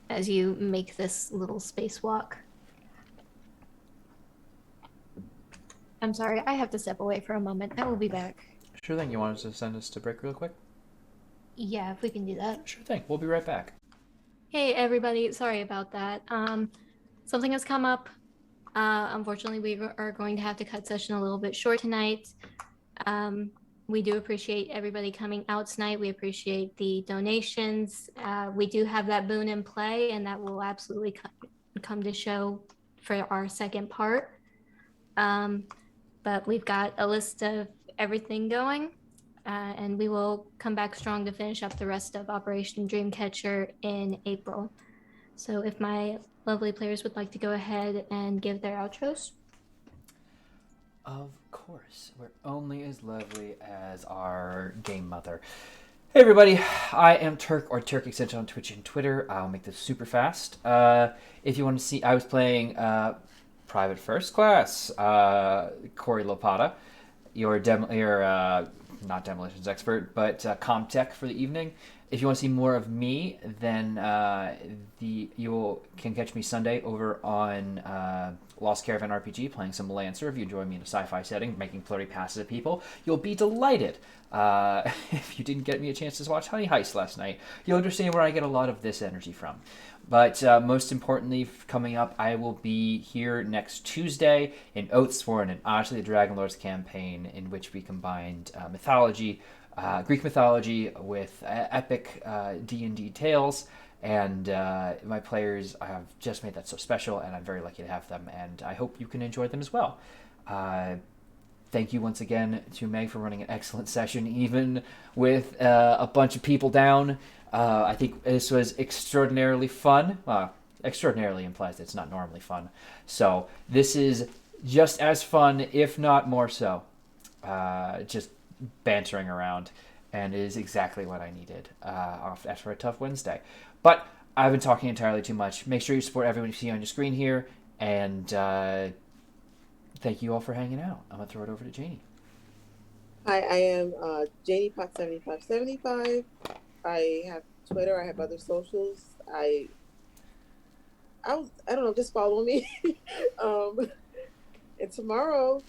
as you make this little spacewalk. I'm sorry, I have to step away for a moment. I will be back. Sure thing. You want us to send us to break real quick? Yeah, if we can do that. Sure thing. We'll be right back. Hey everybody, sorry about that. Something has come up. Unfortunately, we are going to have to cut session a little bit short tonight. We do appreciate everybody coming out tonight. We appreciate the donations. We do have that boon in play, and that will absolutely come to show for our second part. But we've got a list of everything going, and we will come back strong to finish up the rest of Operation Dreamcatcher in April. So if my lovely players would like to go ahead and give their outros. Of course. We're only as lovely as our game mother. Hey everybody, I am Turk or Turk Extension on Twitch and Twitter. I'll make this super fast. If you want to see, I was playing Private First Class, Corey Lopata, your not demolitions expert, but Comtech for the evening. If you want to see more of me, then you can catch me Sunday over on Lost Caravan RPG playing some Lancer. If you join me in a sci-fi setting, making flirty passes at people, you'll be delighted. If you didn't get me a chance to watch Honey Heist last night, you'll understand where I get a lot of this energy from. But most importantly, coming up, I will be here next Tuesday in Oathsworn and Odyssey the Dragonlords campaign, in which we combined mythology, Greek mythology with epic D&D tales, And my players have just made that so special, and I'm very lucky to have them, and I hope you can enjoy them as well. Thank you once again to Meg for running an excellent session, even with a bunch of people down. I think this was extraordinarily fun. Extraordinarily implies that it's not normally fun. So this is just as fun, if not more so. Just bantering around, and it is exactly what I needed after a tough Wednesday. But I've been talking entirely too much. Make sure you support everyone you see on your screen here, and thank you all for hanging out. I'm going to throw it over to Janie. Hi, I am JaniePot7575. I have Twitter. I have other socials. I don't know, just follow me. And tomorrow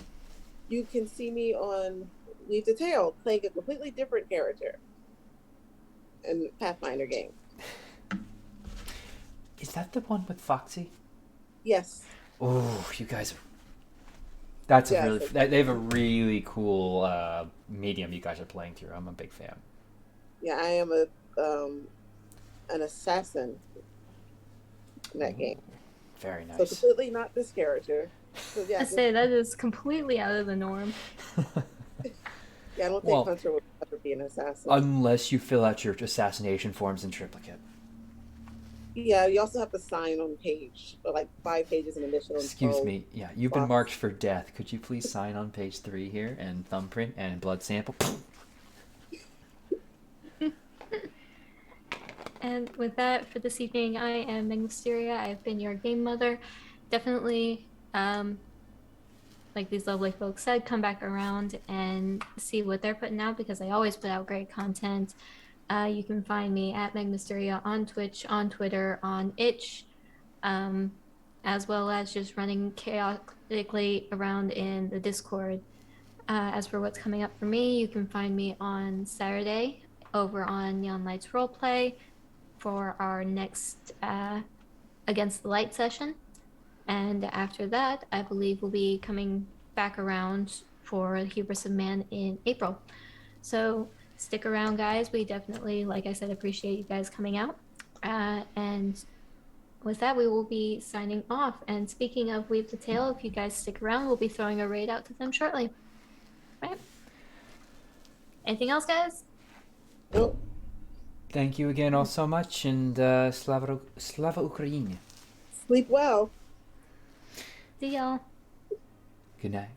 you can see me on Leave the Tale playing a completely different character in Pathfinder game. Is that the one with Foxy? Yes. Oh, you guys are... That's Yes, a really... They have a really cool medium you guys are playing through. I'm a big fan. Yeah, I am an assassin in that game. Very nice. So completely not this character. So yeah, I say that is completely out of the norm. yeah, I don't think Well, Hunter would ever be an assassin. Unless you fill out your assassination forms in triplicate. Yeah, you also have to sign on page, like 5 pages in initial. Excuse me. Yeah, you've been marked for death. Could you please sign on page 3 here and thumbprint and blood sample? And with that, for this evening, I am Meg Mysteria. I've been your game mother. Definitely, like these lovely folks said, come back around and see what they're putting out, because they always put out great content. You can find me at Meg Mysteria on Twitch, on Twitter, on Itch, as well as just running chaotically around in the Discord. As for what's coming up for me, you can find me on Saturday over on Neon Lights Roleplay for our next Against the Light session. And after that, I believe we'll be coming back around for the Hubris of Man in April. So stick around, guys. We definitely, like I said, appreciate you guys coming out. And with that, we will be signing off. And speaking of Weave the Tail, if you guys stick around, we'll be throwing a raid out to them shortly. Right? Anything else, guys? Nope. Thank you again all so much, and Slava Ukraini. Sleep well. See y'all. Good night.